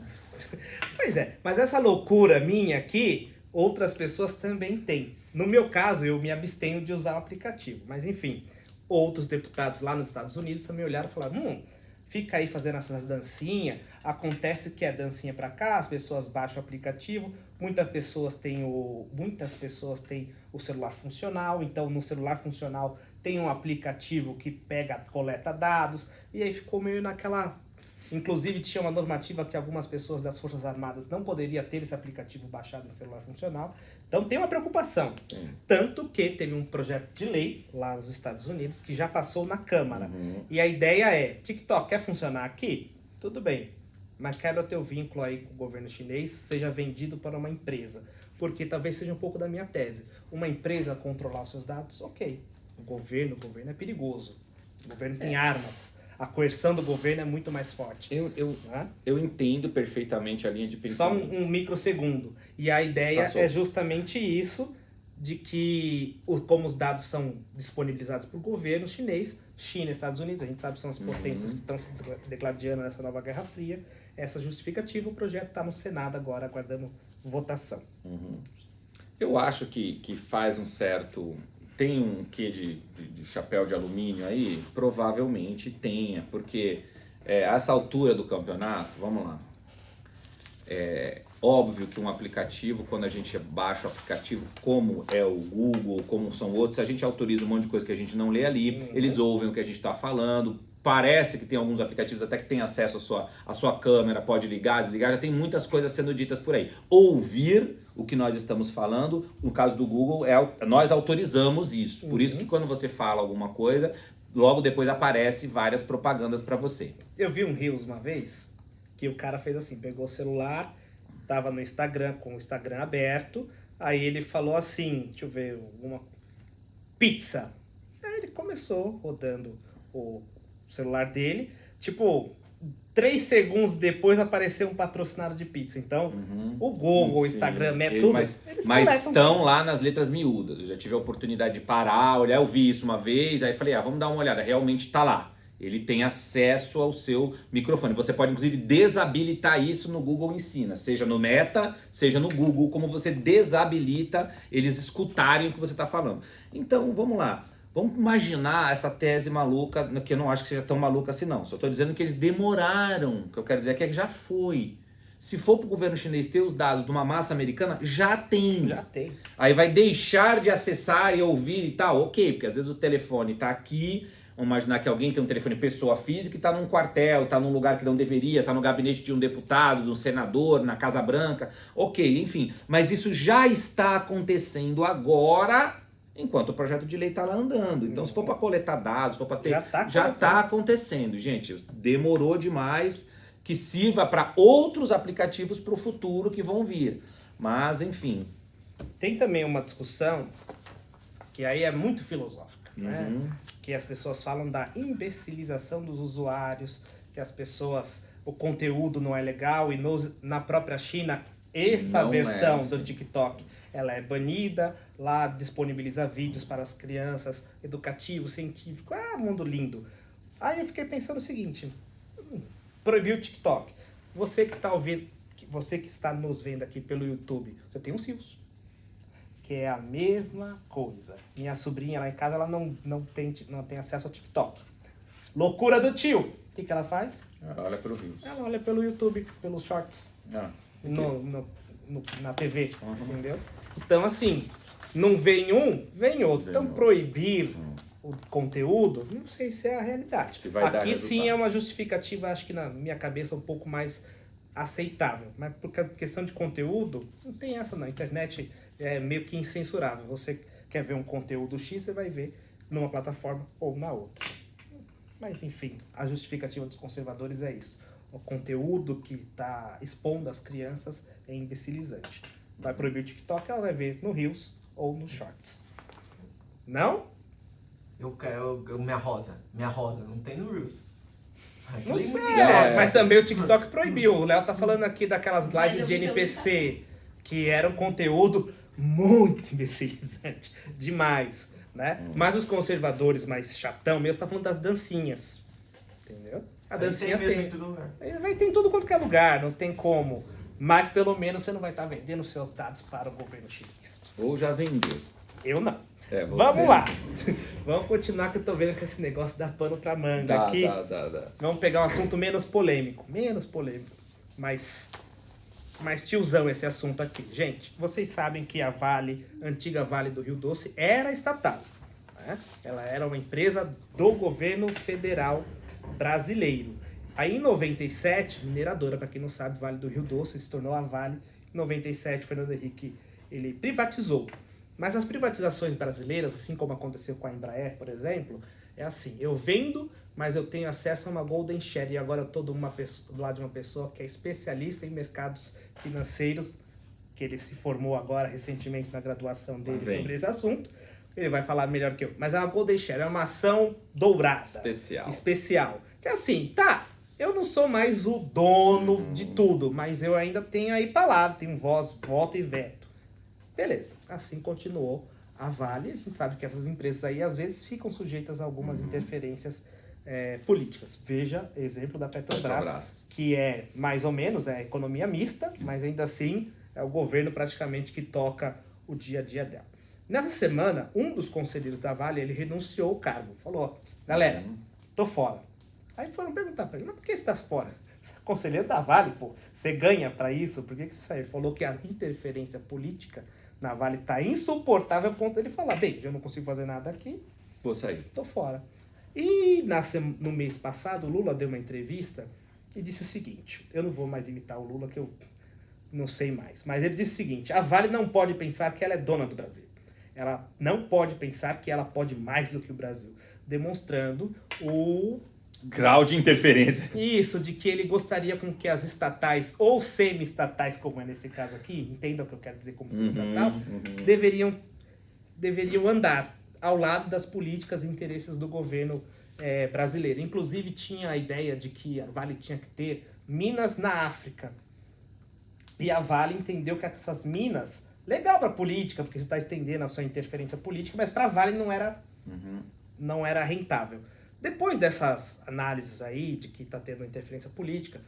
Pois é, mas essa loucura minha aqui, outras pessoas também têm. No meu caso, eu me abstenho de usar o aplicativo. Mas enfim, outros deputados lá nos Estados Unidos também olharam e falaram, fica aí fazendo essas dancinhas, acontece que é dancinha pra cá, as pessoas baixam o aplicativo, muitas pessoas têm o celular funcional, então no celular funcional tem um aplicativo que coleta dados, e aí ficou meio naquela... Inclusive tinha uma normativa que algumas pessoas das Forças Armadas não poderiam ter esse aplicativo baixado no celular funcional. Então tem uma preocupação. Tanto que teve um projeto de lei lá nos Estados Unidos que já passou na Câmara. E a ideia é, TikTok quer funcionar aqui? Tudo bem. Mas quebra o teu vínculo aí com o governo chinês, seja vendido para uma empresa. Porque talvez seja um pouco da minha tese. Uma empresa controlar os seus dados, ok. O governo é perigoso. O governo tem armas. A coerção do governo é muito mais forte. Né? Eu entendo perfeitamente a linha de Só pensamento. um microsegundo. E a ideia Passou. é justamente isso, de que como os dados são disponibilizados por governo chinês, China e Estados Unidos, a gente sabe que são as potências que estão se degladiando nessa nova Guerra Fria, essa justificativa, o projeto está no Senado agora, aguardando votação. Eu acho que faz um certo... Tem um quê de chapéu de alumínio aí? Provavelmente tenha, porque a essa altura do campeonato, vamos lá, é óbvio que um aplicativo, quando a gente baixa o aplicativo, como é o Google, como são outros, a gente autoriza um monte de coisa que a gente não lê ali, eles ouvem o que a gente está falando, parece que tem alguns aplicativos até que tem acesso à sua câmera, pode ligar, desligar, já tem muitas coisas sendo ditas por aí. Ouvir o que nós estamos falando, no caso do Google, nós autorizamos isso. Por isso que quando você fala alguma coisa, logo depois aparece várias propagandas para você. Eu vi um Reels uma vez, que o cara fez assim, pegou o celular, tava no Instagram, com o Instagram aberto, aí ele falou assim, deixa eu ver, uma pizza. Aí ele começou rodando o celular dele, tipo, 3 segundos depois apareceu um patrocinado de pizza. Então, o Google, o Instagram, tudo, mas começam estão lá nas letras miúdas. Eu já tive a oportunidade de parar, olhar, eu vi isso uma vez, aí falei, vamos dar uma olhada, realmente está lá. Ele tem acesso ao seu microfone. Você pode, inclusive, desabilitar isso no Google Ensina. Seja no Meta, seja no Google, como você desabilita eles escutarem o que você está falando. Então, vamos lá. Vamos imaginar essa tese maluca, que eu não acho que seja tão maluca assim não. Só estou dizendo que eles demoraram. O que eu quero dizer é que já foi. Se for para o governo chinês ter os dados de uma massa americana, já tem. Já tem. Aí vai deixar de acessar e ouvir e tal. Ok, porque às vezes o telefone está aqui. Vamos imaginar que alguém tem um telefone pessoa física e está num quartel, está num lugar que não deveria, está no gabinete de um deputado, de um senador, na Casa Branca. Ok, enfim. Mas isso já está acontecendo agora enquanto o projeto de lei está lá andando. Então, se for para coletar dados, se for para ter... Já está acontecendo, gente. Demorou demais, que sirva para outros aplicativos para o futuro que vão vir. Mas, enfim. Tem também uma discussão que aí é muito filosófica, né? Que as pessoas falam da imbecilização dos usuários, que as pessoas, o conteúdo não é legal, e na própria China, essa Não versão é, do sim. TikTok, ela é banida, lá disponibiliza vídeos para as crianças, educativo, científico, mundo lindo. Aí eu fiquei pensando o seguinte, proibir o TikTok. Você que está ouvindo, você que está nos vendo aqui pelo YouTube, você tem um Reels, que é a mesma coisa. Minha sobrinha lá em casa, ela não tem acesso ao TikTok. Loucura do tio. O que ela faz? Olha para o Rio. Ela olha pelo YouTube, pelos shorts, na TV, entendeu? Então, assim, não vem um, vem outro. Então, proibir o conteúdo, não sei se é a realidade. Aqui sim é uma justificativa, acho que na minha cabeça, um pouco mais aceitável. Mas por questão de conteúdo, não tem essa não. A internet é meio que incensurável. Você quer ver um conteúdo X, você vai ver numa plataforma ou na outra. Mas, enfim, a justificativa dos conservadores é isso. O conteúdo que está expondo as crianças é imbecilizante. Vai proibir o TikTok, ela vai ver no Reels ou nos Shorts. Não? Eu quero minha rosa, não tem no Reels. Não sei, mas também o TikTok proibiu. O Léo tá falando aqui daquelas lives de NPC, que era um conteúdo muito imbecilizante. Demais, né? Mas os conservadores mais chatão mesmo tá falando das dancinhas. Entendeu? A dancinha tem. Vai ter em tudo quanto que é lugar, não tem como. Mas pelo menos você não vai estar vendendo seus dados para o governo chinês. Ou já vendeu. Eu não. Você. Vamos lá. Vamos continuar, que eu tô vendo que esse negócio dá pano pra manga aqui. Dá. Vamos pegar um assunto menos polêmico. Mas tiozão esse assunto aqui. Gente, vocês sabem que a Vale, antiga Vale do Rio Doce, era estatal. Né? Ela era uma empresa do governo federal brasileiro. Aí em 97, mineradora, para quem não sabe, Vale do Rio Doce se tornou a Vale. Em 97, Fernando Henrique ele privatizou. Mas as privatizações brasileiras, assim como aconteceu com a Embraer, por exemplo, é assim, eu vendo, mas eu tenho acesso a uma golden share, e agora eu estou do lado de uma pessoa que é especialista em mercados financeiros, que ele se formou agora recentemente na graduação dele sobre esse assunto. Ele vai falar melhor que eu. Mas é uma golden share, é uma ação dourada. Especial. Que é assim, eu não sou mais o dono de tudo, mas eu ainda tenho aí palavra, tenho voz, voto e veto. Beleza, assim continuou a Vale. A gente sabe que essas empresas aí às vezes ficam sujeitas a algumas interferências políticas. Veja, exemplo da Petrobras, que é mais ou menos economia mista, mas ainda assim é o governo praticamente que toca o dia a dia dela. Nessa semana, um dos conselheiros da Vale, ele renunciou ao cargo. Falou, galera, tô fora. Aí foram perguntar pra ele, mas por que você tá fora? Você é conselheiro da Vale, pô. Você ganha pra isso? Por que você saiu? Ele falou que a interferência política na Vale tá insuportável a ponto dele falar, bem, já não consigo fazer nada aqui. Vou sair. Tô fora. E no mês passado, o Lula deu uma entrevista e disse o seguinte, eu não vou mais imitar o Lula, que eu não sei mais, mas ele disse o seguinte, a Vale não pode pensar que ela é dona do Brasil. Ela não pode pensar que ela pode mais do que o Brasil. Demonstrando o grau de interferência. Isso, de que ele gostaria com que as estatais, ou semi-estatais, como é nesse caso aqui, entendam o que eu quero dizer como semi-estatal, deveriam andar ao lado das políticas e interesses do governo brasileiro. Inclusive, tinha a ideia de que a Vale tinha que ter minas na África. E a Vale entendeu que essas minas, legal para a política, porque você está estendendo a sua interferência política, mas para a Vale não era rentável. Depois dessas análises aí, de que está tendo interferência política,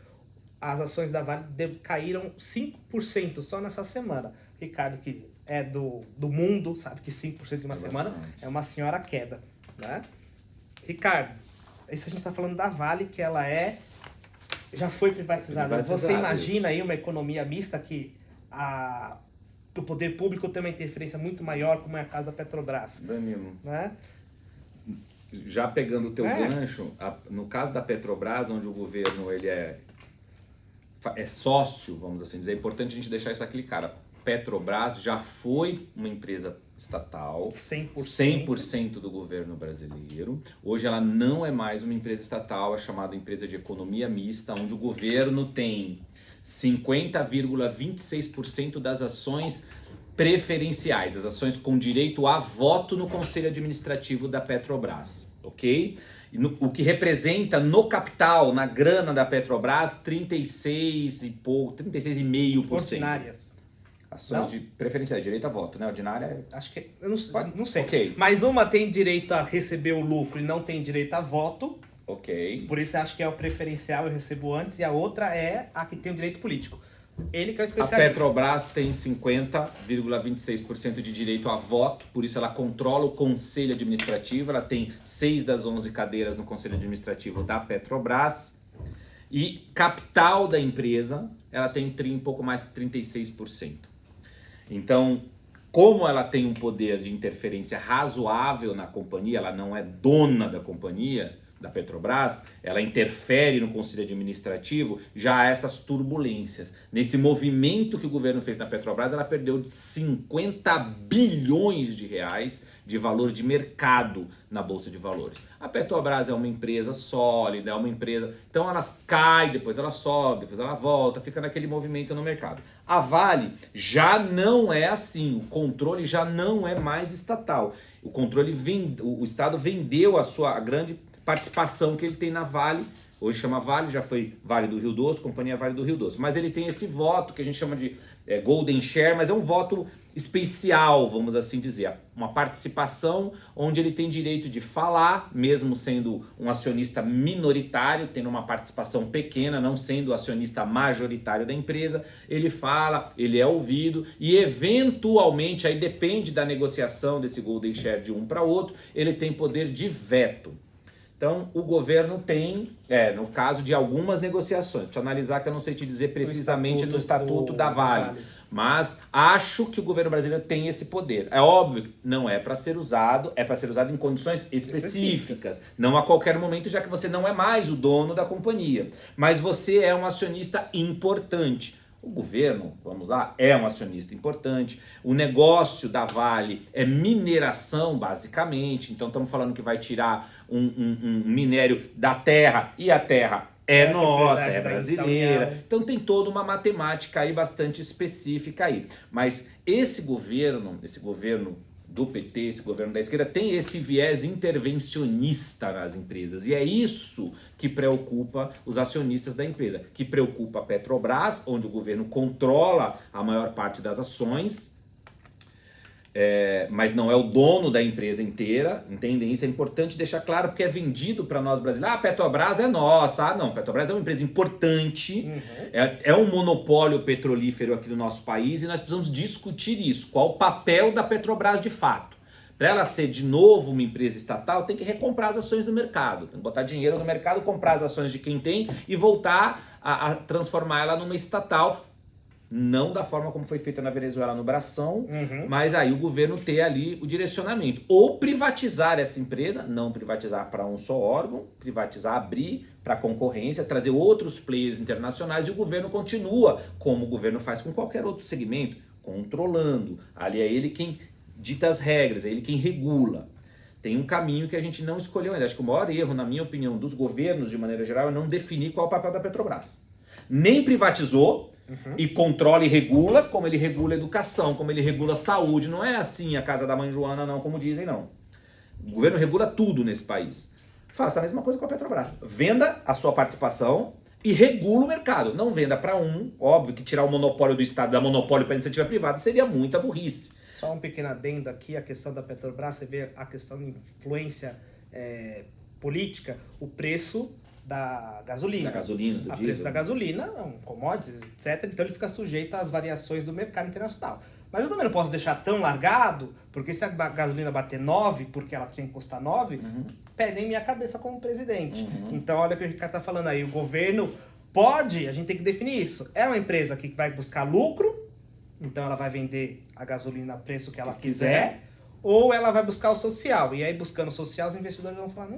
as ações da Vale caíram 5% só nessa semana. Ricardo, que é do mundo, sabe que 5% de uma semana é uma senhora queda, né? Ricardo, isso a gente está falando da Vale, que ela já foi privatizada. Você imagina aí uma economia mista que o poder público tem uma interferência muito maior, como é a caso da Petrobras. Danilo. Né? Já pegando o teu gancho, no caso da Petrobras, onde o governo ele é sócio, vamos assim dizer, é importante a gente deixar isso aqui claro. A Petrobras já foi uma empresa estatal, 100%. 100% do governo brasileiro. Hoje ela não é mais uma empresa estatal, é chamada empresa de economia mista, onde o governo tem 50,26% das ações preferenciais, as ações com direito a voto no conselho administrativo da Petrobras, ok? O que representa no capital, na grana da Petrobras, 36,5%. Ordinárias. Ações Não? de preferenciais, direito a voto, né? Ordinária é... Acho que. Eu não sei. Ok. Mas uma tem direito a receber o lucro e não tem direito a voto. Ok. Por isso eu acho que é o preferencial, eu recebo antes. E a outra é a que tem o direito político. Ele que é o A especialista. Petrobras tem 50,26% de direito a voto, por isso ela controla o conselho administrativo, ela tem 6 das 11 cadeiras no conselho administrativo da Petrobras. E capital da empresa, ela tem um pouco mais de 36%. Então, como ela tem um poder de interferência razoável na companhia, ela não é dona da companhia, da Petrobras, ela interfere no conselho administrativo, já há essas turbulências. Nesse movimento que o governo fez na Petrobras, ela perdeu 50 bilhões de reais de valor de mercado na Bolsa de Valores. A Petrobras é uma empresa sólida, é uma empresa... Então ela cai, depois ela sobe, depois ela volta, fica naquele movimento no mercado. A Vale já não é assim, o controle já não é mais estatal. O controle, o Estado vendeu a grande participação que ele tem na Vale, hoje chama Vale, já foi Vale do Rio Doce, Companhia Vale do Rio Doce, mas ele tem esse voto que a gente chama de Golden Share, mas é um voto especial, vamos assim dizer, uma participação onde ele tem direito de falar, mesmo sendo um acionista minoritário, tendo uma participação pequena, não sendo o acionista majoritário da empresa, ele fala, ele é ouvido e eventualmente, aí depende da negociação desse Golden Share de um para outro, ele tem poder de veto. Então, o governo tem, no caso de algumas negociações, deixa eu analisar que eu não sei te dizer precisamente no estatuto da Vale, mas acho que o governo brasileiro tem esse poder. É óbvio que não é para ser usado, é para ser usado em condições específicas, não a qualquer momento, já que você não é mais o dono da companhia, mas você é um acionista importante. O governo, vamos lá, é um acionista importante. O negócio da Vale é mineração, basicamente. Então, estamos falando que vai tirar um minério da terra e a terra é nossa, é brasileira. Então, tem toda uma matemática aí bastante específica aí. Mas esse governo do PT, esse governo da esquerda, tem esse viés intervencionista nas empresas. E é isso que preocupa os acionistas da empresa, que preocupa a Petrobras, onde o governo controla a maior parte das ações, mas não é o dono da empresa inteira, entendem? Isso é importante deixar claro, porque é vendido para nós brasileiros. Ah, a Petrobras é nossa. Ah, não, a Petrobras é uma empresa importante, é um monopólio petrolífero aqui no nosso país e nós precisamos discutir isso. Qual o papel da Petrobras de fato? Para ela ser de novo uma empresa estatal, tem que recomprar as ações do mercado, tem que botar dinheiro no mercado, comprar as ações de quem tem e voltar a transformar ela numa estatal. Não da forma como foi feita na Venezuela no bração, mas aí o governo ter ali o direcionamento. Ou privatizar essa empresa, não privatizar para um só órgão, privatizar, abrir para concorrência, trazer outros players internacionais e o governo continua, como o governo faz com qualquer outro segmento, controlando. Ali é ele quem dita as regras, é ele quem regula. Tem um caminho que a gente não escolheu ainda. Acho que o maior erro, na minha opinião, dos governos de maneira geral é não definir qual é o papel da Petrobras. Nem privatizou, e controla e regula, como ele regula a educação, como ele regula a saúde. Não é assim a casa da mãe Joana, não, como dizem, não. O governo regula tudo nesse país. Faça a mesma coisa com a Petrobras. Venda a sua participação e regula o mercado. Não venda para um. Óbvio que tirar o monopólio do Estado, dar monopólio para a iniciativa privada, seria muita burrice. Só um pequeno adendo aqui, a questão da Petrobras, você vê a questão de influência política, o preço da gasolina. Da gasolina, do diesel. O preço da gasolina é um commodities, etc. Então ele fica sujeito às variações do mercado internacional. Mas eu também não posso deixar tão largado, porque se a gasolina bater 9, porque ela tinha que custar 9, pedem minha cabeça como presidente. Então olha o que o Ricardo está falando aí. O governo pode, a gente tem que definir isso. É uma empresa que vai buscar lucro, então ela vai vender a gasolina a preço que ela quiser. Ou ela vai buscar o social. E aí, buscando o social, os investidores vão falar...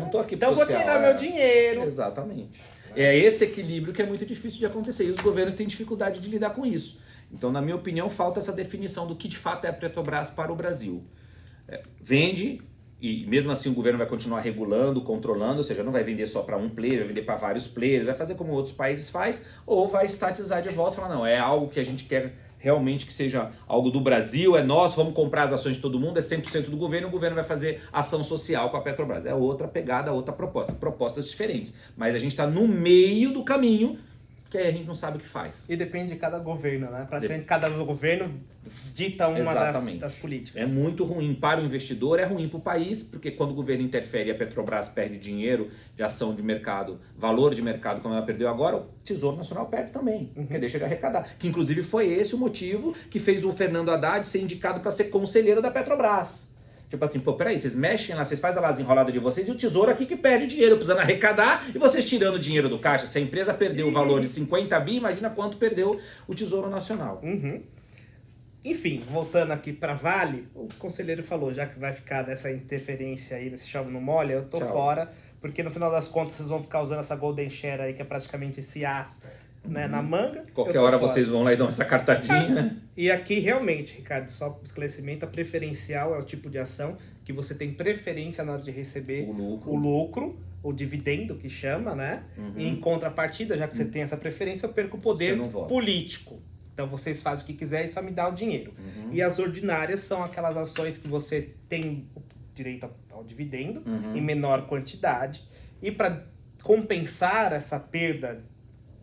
não tô aqui então pro social, vou tirar meu dinheiro. Exatamente. É esse equilíbrio que é muito difícil de acontecer. E os governos têm dificuldade de lidar com isso. Então, na minha opinião, falta essa definição do que de fato é a Petrobras para o Brasil. Vende, e mesmo assim o governo vai continuar regulando, controlando, ou seja, não vai vender só para um player, vai vender para vários players, vai fazer como outros países faz, ou vai estatizar de volta e falar, não, é algo que a gente quer realmente que seja algo do Brasil, é nós, vamos comprar as ações de todo mundo, é 100% do governo, o governo vai fazer ação social com a Petrobras. É outra pegada, outra proposta, propostas diferentes. Mas a gente está no meio do caminho, que aí a gente não sabe o que faz. E depende de cada governo, né? Praticamente cada governo dita uma das políticas. É muito ruim para o investidor, é ruim para o país, porque quando o governo interfere e a Petrobras perde dinheiro de ação de mercado, valor de mercado, como ela perdeu agora, o Tesouro Nacional perde também, porque deixa de arrecadar. Que inclusive foi esse o motivo que fez o Fernando Haddad ser indicado para ser conselheiro da Petrobras. Tipo assim, pô, peraí, vocês mexem lá, vocês fazem lá as enroladas de vocês e o tesouro aqui que perde dinheiro, precisando arrecadar e vocês tirando dinheiro do caixa. Se a empresa perdeu o valor de 50 bi, imagina quanto perdeu o Tesouro Nacional. Enfim, voltando aqui para Vale, o conselheiro falou, já que vai ficar nessa interferência aí, nesse chove não molha, eu tô fora, porque no final das contas vocês vão ficar usando essa Golden Share aí, que é praticamente esse as, né, na manga. Qualquer hora fora. Vocês vão lá e dão essa cartadinha, né? E aqui realmente, Ricardo, só esclarecimento, a preferencial é o tipo de ação que você tem preferência na hora de receber o lucro, o dividendo que chama, né? E em contrapartida, já que você tem essa preferência, eu perco o poder político. Então vocês fazem o que quiser e só me dá o dinheiro. E as ordinárias são aquelas ações que você tem o direito ao dividendo em menor quantidade. E para compensar essa perda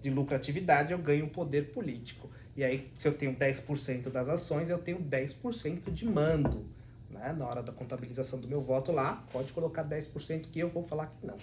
de lucratividade, eu ganho poder político. E aí, se eu tenho 10% das ações, eu tenho 10% de mando. Né? Na hora da contabilização do meu voto lá, pode colocar 10% que eu vou falar que não.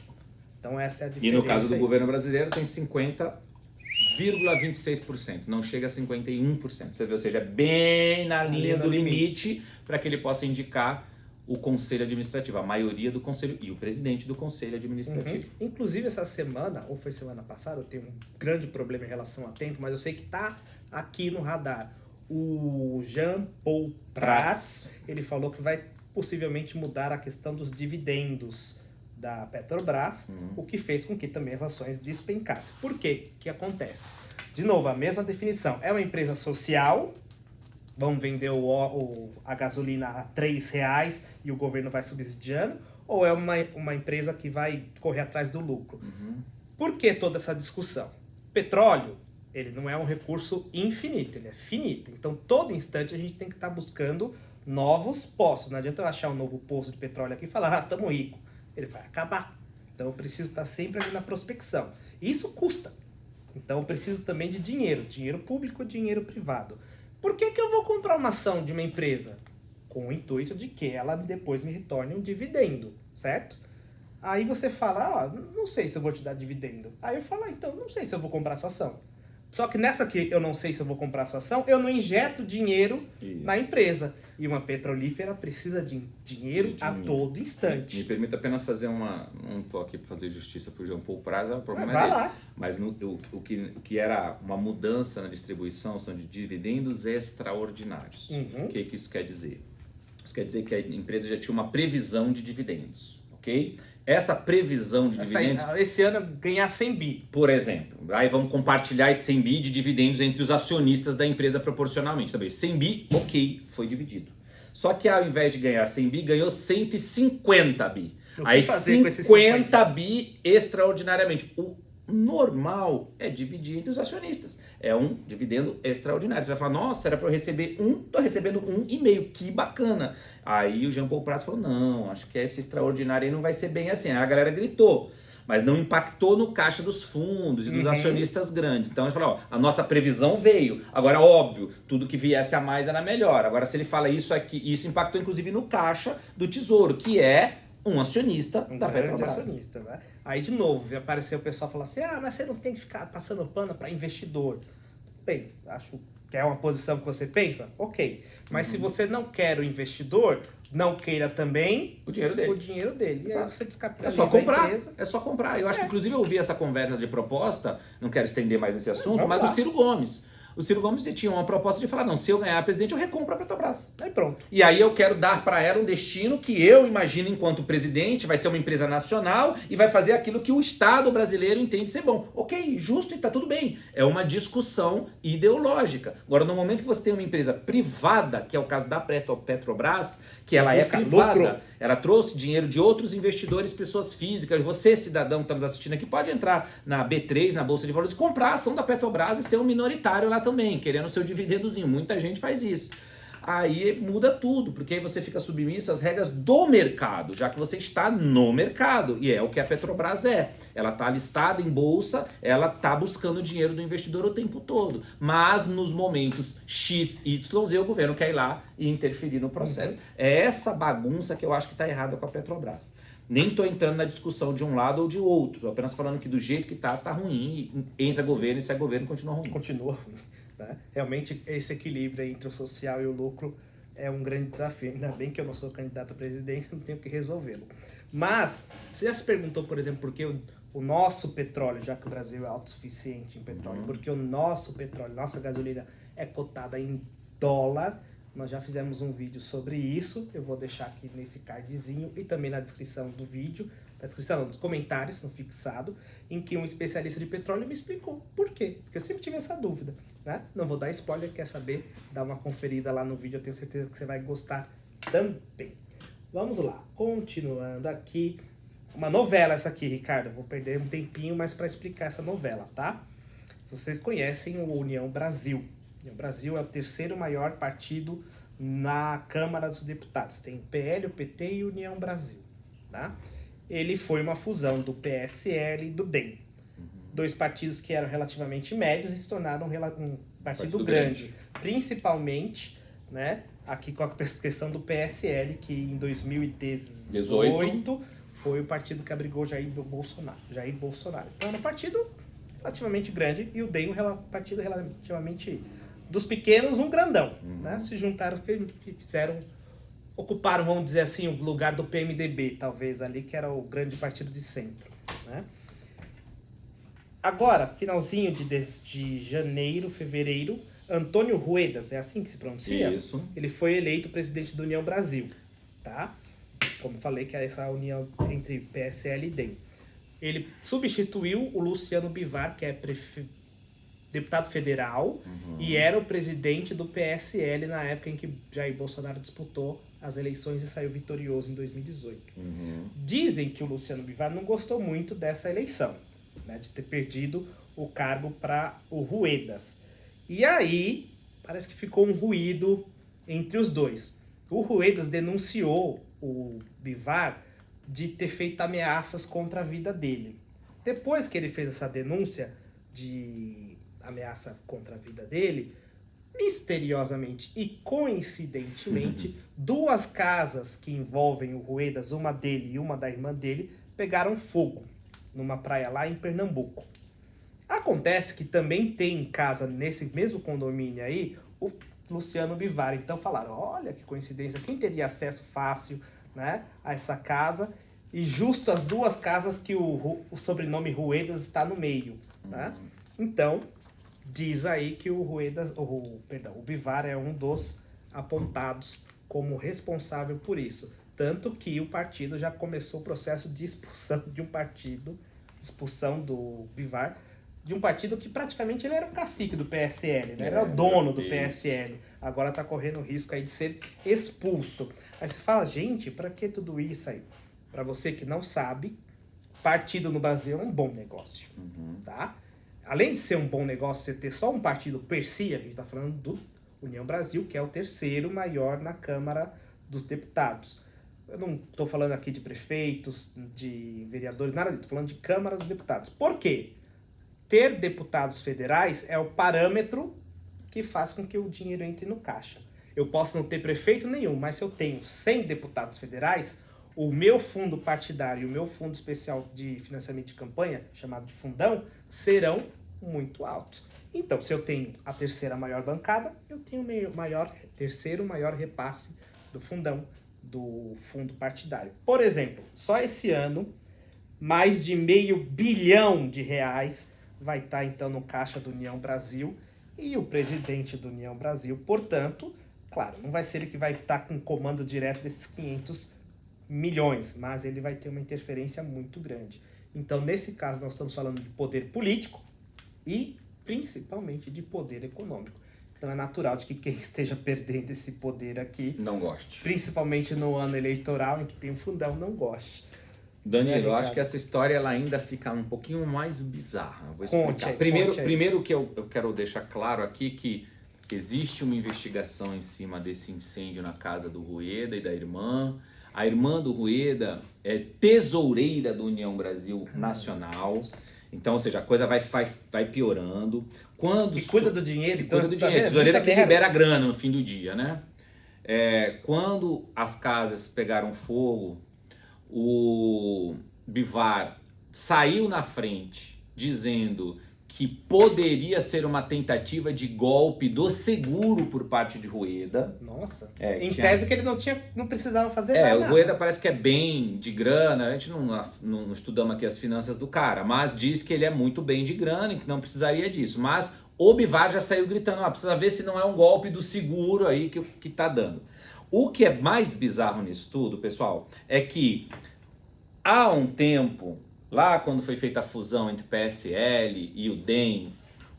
Então essa é a diferença. E no caso do governo brasileiro tem 50,26%, não chega a 51%. Você vê, ou seja, bem na linha do limite para que ele possa indicar o conselho administrativo, a maioria do conselho e o presidente do conselho administrativo. Inclusive essa semana, ou foi semana passada, eu tenho um grande problema em relação a tempo, mas eu sei que está aqui no radar. O Jean Paul Prats, ele falou que vai possivelmente mudar a questão dos dividendos da Petrobras, o que fez com que também as ações despencassem. Por quê? O que acontece? De novo, a mesma definição. É uma empresa social, vão vender a gasolina a R$3 e o governo vai subsidiando, ou é uma empresa que vai correr atrás do lucro? Por que toda essa discussão? Petróleo, ele não é um recurso infinito, ele é finito. Então, todo instante a gente tem que estar buscando novos poços. Não adianta eu achar um novo poço de petróleo aqui e falar, estamos ricos. Ele vai acabar. Então, eu preciso estar sempre ali na prospecção. Isso custa. Então, eu preciso também de dinheiro público, dinheiro privado. Por que eu vou comprar uma ação de uma empresa? Com o intuito de que ela depois me retorne um dividendo, certo? Aí você fala, não sei se eu vou te dar dividendo. Aí eu falo, então, não sei se eu vou comprar sua ação. Só que nessa que eu não sei se eu vou comprar sua ação, eu não injeto dinheiro na empresa. E uma petrolífera precisa de dinheiro a todo instante. Me permita apenas fazer não estou aqui para fazer justiça para o Jean Paul Prats, o problema vai é dele. lá. Mas o que era uma mudança na distribuição são de dividendos extraordinários. O que isso quer dizer? Isso quer dizer que a empresa já tinha uma previsão de dividendos, ok? Essa previsão de dividendos... Esse ano ganhar 100 bi. Por exemplo, aí vamos compartilhar esse 100 bi de dividendos entre os acionistas da empresa proporcionalmente. Também 100 bi, ok, foi dividido. Só que ao invés de ganhar 100 bi, ganhou 150 bi. Aí 50 bi extraordinariamente. O normal é dividir entre os acionistas. É um dividendo extraordinário. Você vai falar, nossa, era para eu receber tô recebendo 1,5, que bacana. Aí o Jean Paul Prats falou, não, acho que esse extraordinário aí não vai ser bem assim. Aí a galera gritou, mas não impactou no caixa dos fundos e dos acionistas grandes. Então ele falou, a nossa previsão veio. Agora, óbvio, tudo que viesse a mais era melhor. Agora, se ele fala isso aqui, isso impactou inclusive no caixa do Tesouro, que é um acionista da Petrobras. Acionista, né? Aí, de novo, apareceu o pessoal falando assim, mas você não tem que ficar passando pano para investidor. Bem, acho que é uma posição que você pensa, ok. Mas se você não quer o investidor, não queira também o dinheiro dele. E aí você descapitaliza é só comprar, a empresa. É só comprar. Eu acho que, inclusive, eu ouvi essa conversa de proposta, não quero estender mais nesse assunto, Vamos mas lá. do Ciro Gomes. O Ciro Gomes tinha uma proposta de falar, não, se eu ganhar presidente, eu recompro a Petrobras. Aí pronto. E aí eu quero dar para ela um destino que eu imagino enquanto presidente, vai ser uma empresa nacional e vai fazer aquilo que o Estado brasileiro entende ser bom. Ok, justo e tá tudo bem. É uma discussão ideológica. Agora, no momento que você tem uma empresa privada, que é o caso da Petrobras, que ela é privada, lucro. ela trouxe dinheiro de outros investidores, pessoas físicas. Você, cidadão que está nos assistindo aqui, pode entrar na B3, na Bolsa de Valores, comprar a ação da Petrobras e ser um minoritário lá também, querendo o seu dividendozinho. Muita gente faz isso. Aí muda tudo, porque aí você fica submisso às regras do mercado, já que você está no mercado, e é o que a Petrobras é. Ela está listada em bolsa, ela está buscando dinheiro do investidor o tempo todo. Mas nos momentos X, Y, Z, o governo quer ir lá e interferir no processo. É essa bagunça que eu acho que está errada com a Petrobras. Nem estou entrando na discussão de um lado ou de outro, estou apenas falando que do jeito que tá ruim, e entra governo e sai governo, continua ruim. Continua ruim. Né? Realmente, esse equilíbrio entre o social e o lucro é um grande desafio. Ainda bem que eu não sou candidato a presidente, não tenho que resolvê-lo. Mas, você já se perguntou, por exemplo, por que o nosso petróleo, já que o Brasil é autossuficiente em petróleo, porque o nosso petróleo, nossa gasolina é cotada em dólar? Nós já fizemos um vídeo sobre isso, eu vou deixar aqui nesse cardzinho e também na descrição do vídeo, na descrição, nos comentários, no fixado, em que um especialista de petróleo me explicou por quê, porque eu sempre tive essa dúvida, né? Não vou dar spoiler, quer saber? Dá uma conferida lá no vídeo, eu tenho certeza que você vai gostar também. Vamos lá, continuando aqui, uma novela essa aqui, Ricardo, vou perder um tempinho, mas para explicar essa novela, tá? Vocês conhecem o União Brasil. O Brasil é o terceiro maior partido na Câmara dos Deputados. Tem o PL, o PT e o União Brasil. Tá? Ele foi uma fusão do PSL e do DEM. Dois partidos que eram relativamente médios e se tornaram um partido grande. Principalmente, né, aqui com a questão do PSL, que em 2018 foi o partido que abrigou Jair Bolsonaro. Então era um partido relativamente grande e o DEM um partido relativamente... dos pequenos, um grandão, né? Se juntaram, ocuparam, vamos dizer assim, o lugar do PMDB, talvez, ali, que era o grande partido de centro, né? Agora, finalzinho de janeiro, fevereiro, Antônio Ruedas, é assim que se pronuncia? Isso. Ele foi eleito presidente da União Brasil, tá? Como falei, que é essa união entre PSL e DEM. Ele substituiu o Luciano Bivar, que é deputado federal, e era o presidente do PSL na época em que Jair Bolsonaro disputou as eleições e saiu vitorioso em 2018. Dizem que o Luciano Bivar não gostou muito dessa eleição, né, de ter perdido o cargo para o Ruedas. E aí, parece que ficou um ruído entre os dois. O Ruedas denunciou o Bivar de ter feito ameaças contra a vida dele. Depois que ele fez essa denúncia de ameaça contra a vida dele, misteriosamente e coincidentemente, duas casas que envolvem o Ruedas, uma dele e uma da irmã dele, pegaram fogo numa praia lá em Pernambuco. Acontece que também tem casa nesse mesmo condomínio aí o Luciano Bivar. Então falaram, olha que coincidência, quem teria acesso fácil, né, a essa casa? E justo as duas casas que o sobrenome Ruedas está no meio, né? Então, diz aí que o Bivar é um dos apontados como responsável por isso. Tanto que o partido já começou o processo de expulsão de um partido, expulsão do Bivar, de um partido que praticamente ele era o cacique do PSL, né? Ele era o dono do PSL. Agora está correndo o risco aí de ser expulso. Aí você fala, gente, para que tudo isso aí? Para você que não sabe, partido no Brasil é um bom negócio, tá? Além de ser um bom negócio você ter só um partido per si, a gente está falando do União Brasil, que é o terceiro maior na Câmara dos Deputados. Eu não estou falando aqui de prefeitos, de vereadores, nada disso. Estou falando de Câmara dos Deputados. Por quê? Ter deputados federais é o parâmetro que faz com que o dinheiro entre no caixa. Eu posso não ter prefeito nenhum, mas se eu tenho 100 deputados federais, o meu fundo partidário e o meu fundo especial de financiamento de campanha, chamado de fundão, serão muito altos. Então, se eu tenho a terceira maior bancada, eu tenho o terceiro maior repasse do fundão, do fundo partidário. Por exemplo, só esse ano, mais de R$500 milhão vai estar então no caixa do União Brasil. E o presidente do União Brasil, portanto, claro, não vai ser ele que vai estar com o comando direto desses 500 milhões, mas ele vai ter uma interferência muito grande. Então, nesse caso, nós estamos falando de poder político e principalmente de poder econômico. Então é natural de que quem esteja perdendo esse poder aqui, Não goste. principalmente no ano eleitoral em que tem o fundão, não goste. Danilo, eu acho Ricardo? que essa história ela ainda fica um pouquinho mais bizarra. Eu vou Conte explicar. aí, Primeiro, conte aí. primeiro que eu quero deixar claro aqui que existe uma investigação em cima desse incêndio na casa do Rueda e da irmã. A irmã do Rueda é tesoureira do União Brasil Nacional. Então, ou seja, a coisa vai piorando. Quando Que cuida do dinheiro, que então, cuida do tá dinheiro. vendo? Tesoureira Muita que merda. libera a grana no fim do dia, né? Quando as casas pegaram fogo, o Bivar saiu na frente dizendo que poderia ser uma tentativa de golpe do seguro por parte de Rueda. Nossa. É, Em tinha- tese que ele não precisava fazer O nada. Rueda parece que é bem de grana, a gente não estudamos aqui as finanças do cara, mas diz que ele é muito bem de grana e que não precisaria disso. Mas o Bivar já saiu gritando, precisa ver se não é um golpe do seguro aí que tá dando. O que é mais bizarro nisso tudo, pessoal, é que há um tempo, lá quando foi feita a fusão entre PSL e o DEM,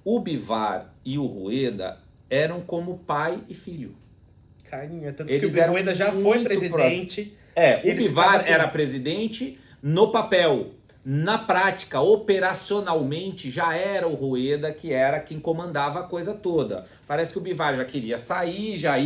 o Bivar e o Rueda eram como pai e filho. Carinho, é tanto Eles que o eram Rueda já foi muito presidente. O Eles Bivar ficavam assim. era presidente no papel. Na prática, operacionalmente, já era o Rueda que era quem comandava a coisa toda. Parece que o Bivar já queria sair, já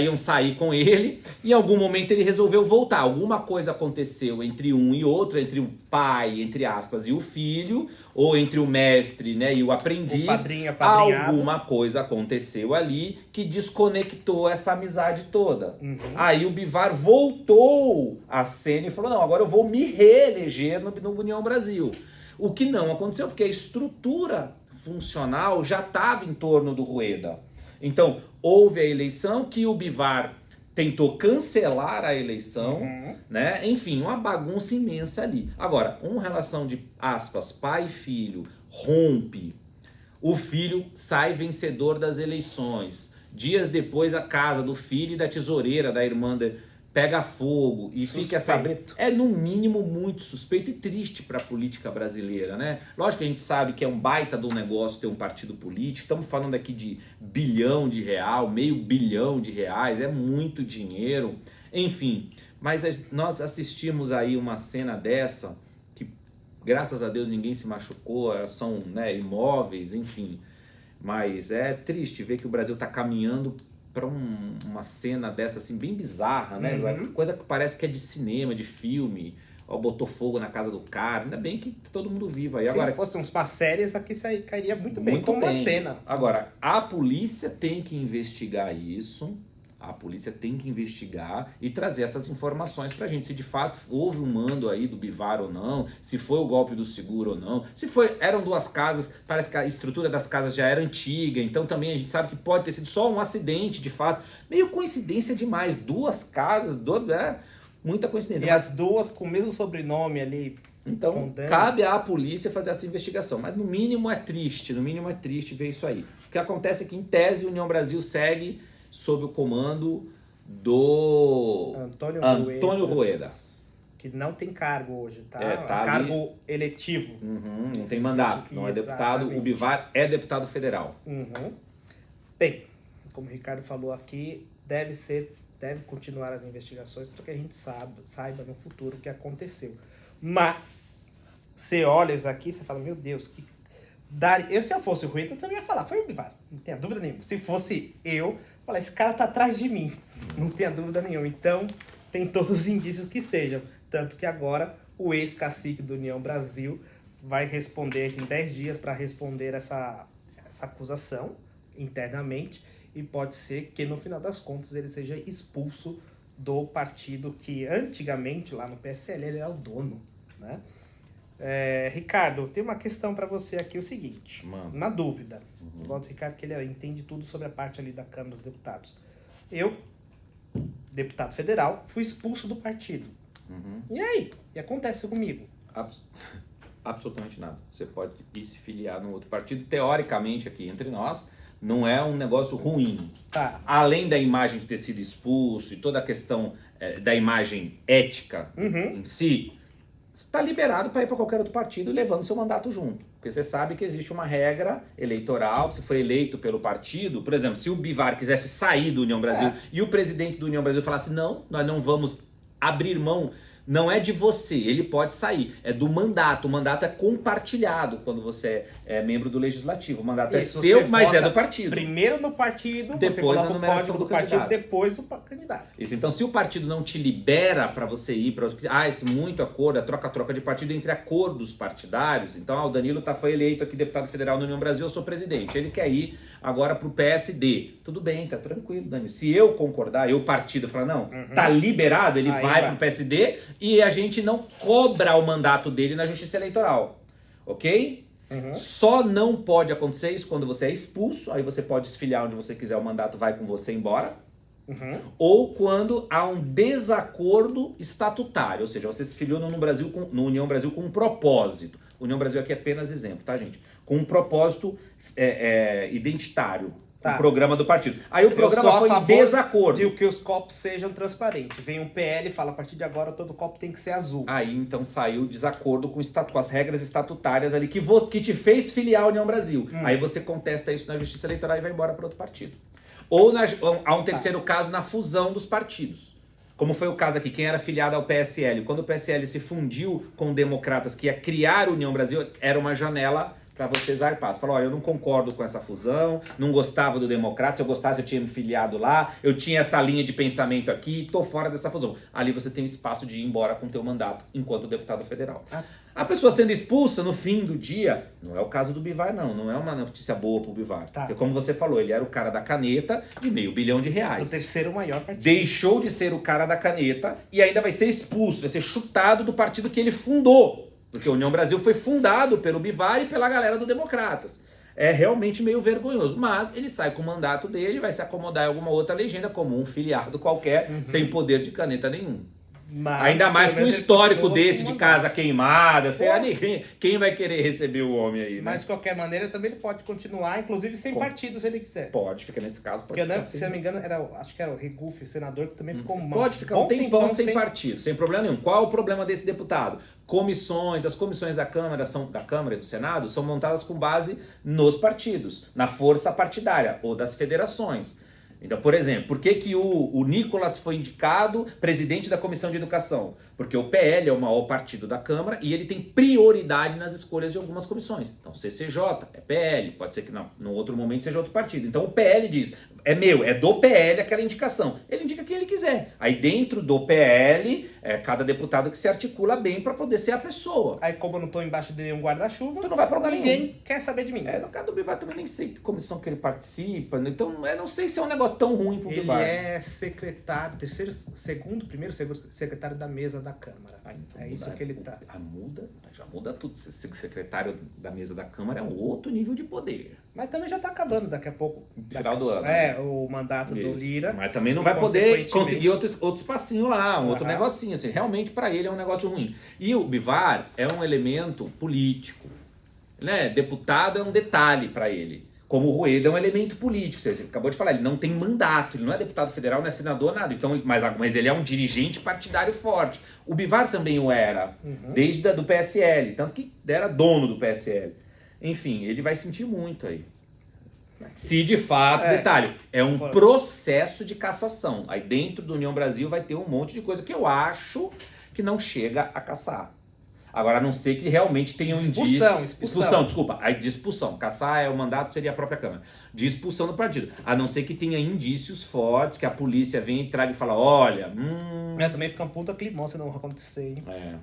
iam sair com ele, e em algum momento ele resolveu voltar. Alguma coisa aconteceu entre um e outro, entre o pai, entre aspas, e o filho, ou entre o mestre, né, e o aprendiz. O padrinho, apadrinhado. Alguma coisa aconteceu ali que desconectou essa amizade toda. Uhum. Aí o Bivar voltou à cena e falou, não, agora eu vou me reeleger no União Brasil. O que não aconteceu, porque a estrutura funcional já estava em torno do Rueda. Então, houve a eleição que o Bivar tentou cancelar a eleição, né? Enfim, uma bagunça imensa ali. Agora, uma relação de, aspas, pai e filho rompe, o filho sai vencedor das eleições. Dias depois, a casa do filho e da tesoureira, da irmã, pega fogo e fica Suspeito. é no mínimo muito suspeito e triste para a política brasileira, né? Lógico que a gente sabe que é um baita do negócio ter um partido político, estamos falando aqui de bilhão de real, meio bilhão de reais, é muito dinheiro, enfim. Mas nós assistimos aí uma cena dessa, que graças a Deus ninguém se machucou, são, né, imóveis, enfim. Mas é triste ver que o Brasil está caminhando para uma cena dessa assim bem bizarra, né? Coisa que parece que é de cinema, de filme. Ó, botou fogo na casa do cara. Ainda bem que todo mundo vivo aí. Se Agora, fossem umas séries, aqui cairia muito bem, como uma cena. Agora, a polícia tem que investigar isso. A polícia tem que investigar e trazer essas informações pra gente. Se de fato houve um mando aí do Bivar ou não, se foi o golpe do seguro ou não, se eram duas casas, parece que a estrutura das casas já era antiga, então também a gente sabe que pode ter sido só um acidente, de fato. Meio coincidência demais, duas casas, muita coincidência. E as duas com o mesmo sobrenome ali. Então, cabe à polícia fazer essa investigação, mas no mínimo é triste ver isso aí. O que acontece é que, em tese, a União Brasil segue sob o comando do Antônio Rueda. Que não tem cargo hoje, tá? Tá cargo ali. eletivo. Não tem mandato, não é deputado. Exatamente. O Bivar é deputado federal. Bem, como o Ricardo falou aqui, deve continuar as investigações para que a gente saiba no futuro o que aconteceu. Mas, você olha isso aqui, você fala, meu Deus, se eu fosse o Rueda, você não ia falar, foi o Bivar, não tenha dúvida nenhuma. Se fosse eu, falar, esse cara tá atrás de mim, não tenha dúvida nenhuma. Então, tem todos os indícios que sejam. Tanto que agora o ex-cacique do União Brasil vai responder em 10 dias para responder essa acusação internamente, e pode ser que no final das contas ele seja expulso do partido que antigamente lá no PSL ele era o dono, né? Ricardo, tem uma questão para você aqui, o seguinte, uma dúvida. Igual do Ricardo, que ele entende tudo sobre a parte ali da Câmara dos Deputados. Eu, deputado federal, fui expulso do partido. E aí? E acontece comigo? Absolutamente nada. Você pode ir se filiar no outro partido. Teoricamente, aqui entre nós, não é um negócio ruim. Tá. Além da imagem de ter sido expulso e toda a questão da imagem ética em si, você está liberado para ir para qualquer outro partido levando seu mandato junto. Porque você sabe que existe uma regra eleitoral, se for eleito pelo partido, por exemplo, se o Bivar quisesse sair do União Brasil e o presidente do União Brasil falasse, não, nós não vamos abrir mão, não é de você, ele pode sair, é do mandato. O mandato é compartilhado quando você é membro do legislativo. O mandato Isso, é seu, você mas é vota do partido. Primeiro no partido, você Depois coloca na o numeração código do do partido, candidato. depois do candidato. Isso, então se o partido não te libera para você ir para esse muito acordo, a troca-troca de partido entre acordos partidários, então o Danilo foi eleito aqui deputado federal na União Brasil, eu sou presidente, ele quer ir agora pro PSD. Tudo bem, tá tranquilo, Danilo. Se eu concordar, o partido falar, não, tá liberado, ele Aí vai pro PSD e a gente não cobra o mandato dele na Justiça Eleitoral, ok? Só não pode acontecer isso quando você é expulso, aí você pode se filiar onde você quiser, o mandato vai com você embora. Ou quando há um desacordo estatutário, ou seja, você se filiou no União Brasil com um propósito. União Brasil aqui é apenas exemplo, tá, gente? Com um propósito identitário, Tá. o programa do partido. Aí o Eu programa sou a foi em favor desacordo. de que os copos sejam transparentes. Vem um PL e fala, a partir de agora todo copo tem que ser azul. Aí então saiu o desacordo com as regras estatutárias ali que te fez filiar à União Brasil. Aí você contesta isso na Justiça Eleitoral e vai embora para outro partido. Ou há um terceiro caso na fusão dos partidos. Como foi o caso aqui, quem era filiado ao PSL. Quando o PSL se fundiu com Democratas, que ia criar a União Brasil, era uma janela para você zarpar. Você falou, olha, eu não concordo com essa fusão, não gostava do Democrata, se eu gostasse eu tinha me filiado lá, eu tinha essa linha de pensamento aqui, tô fora dessa fusão. Ali você tem espaço de ir embora com o teu mandato enquanto deputado federal. A pessoa sendo expulsa no fim do dia, não é o caso do Bivar não é uma notícia boa pro Bivar. Tá. Porque como você falou, ele era o cara da caneta de R$500 bilhão. O terceiro maior partido. Deixou de ser o cara da caneta e ainda vai ser expulso, vai ser chutado do partido que ele fundou. Porque a União Brasil foi fundado pelo Bivar e pela galera do Democratas. É realmente meio vergonhoso. Mas ele sai com o mandato dele, vai se acomodar em alguma outra legenda, como um filiado qualquer, sem poder de caneta nenhum. Mas, Ainda mais com um histórico desse de casa. casa queimada, será quem vai querer receber o homem aí, né? Mas de qualquer maneira também ele pode continuar, inclusive sem partido se ele quiser. Pode, fica nesse caso, Porque pode eu ficar lembro, assim. se eu não me engano, acho que era o Regufe, senador, que também ficou Pode ficar um tempão sem partido, sem problema nenhum. Qual é o problema desse deputado? As comissões da Câmara e do Senado são montadas com base nos partidos, na força partidária ou das federações. Então, por exemplo, por que o Nicolas foi indicado presidente da Comissão de Educação? Porque o PL é o maior partido da Câmara e ele tem prioridade nas escolhas de algumas comissões. Então, CCJ é PL, pode ser que no outro momento seja outro partido. Então, o PL diz, é do PL aquela indicação. Ele indica quem ele quiser. Aí, dentro do PL, cada deputado que se articula bem para poder ser a pessoa. Aí, como eu não tô embaixo de um guarda-chuva, Tu não vai pra lugar ninguém nenhum. quer saber de mim. No caso do Bivar, também nem sei que comissão que ele participa. Então, eu não sei se é um negócio tão ruim pro Ele Bivar. é secretário, primeiro secretário da mesa da Câmara. Então É isso que ele tá. Já muda tudo. Ser secretário da mesa da Câmara é um outro nível de poder. Mas também já tá acabando daqui a pouco. Final do ano. Né? O mandato do Isso. Lira. Mas também não E, vai poder consequentemente, conseguir outro espacinho lá, um outro negocinho. Assim, realmente, para ele é um negócio ruim. E o Bivar é um elemento político. Né? Deputado é um detalhe para ele. Como o Rueda é um elemento político, você acabou de falar, ele não tem mandato, ele não é deputado federal, não é senador, nada. Então, mas ele é um dirigente partidário forte. O Bivar também o era, desde do PSL, tanto que era dono do PSL. Enfim, ele vai sentir muito aí. Se de fato, detalhe, é um processo de cassação. Aí dentro do União Brasil vai ter um monte de coisa que eu acho que não chega a caçar. Agora, a não ser que realmente tenha um Expulsão. Desculpa. Aí de expulsão. Caçar o mandato seria a própria Câmara. De expulsão do partido. A não ser que tenha indícios fortes, que a polícia venha e traga e fala, olha... Também fica um puta climão se não acontecer, hein?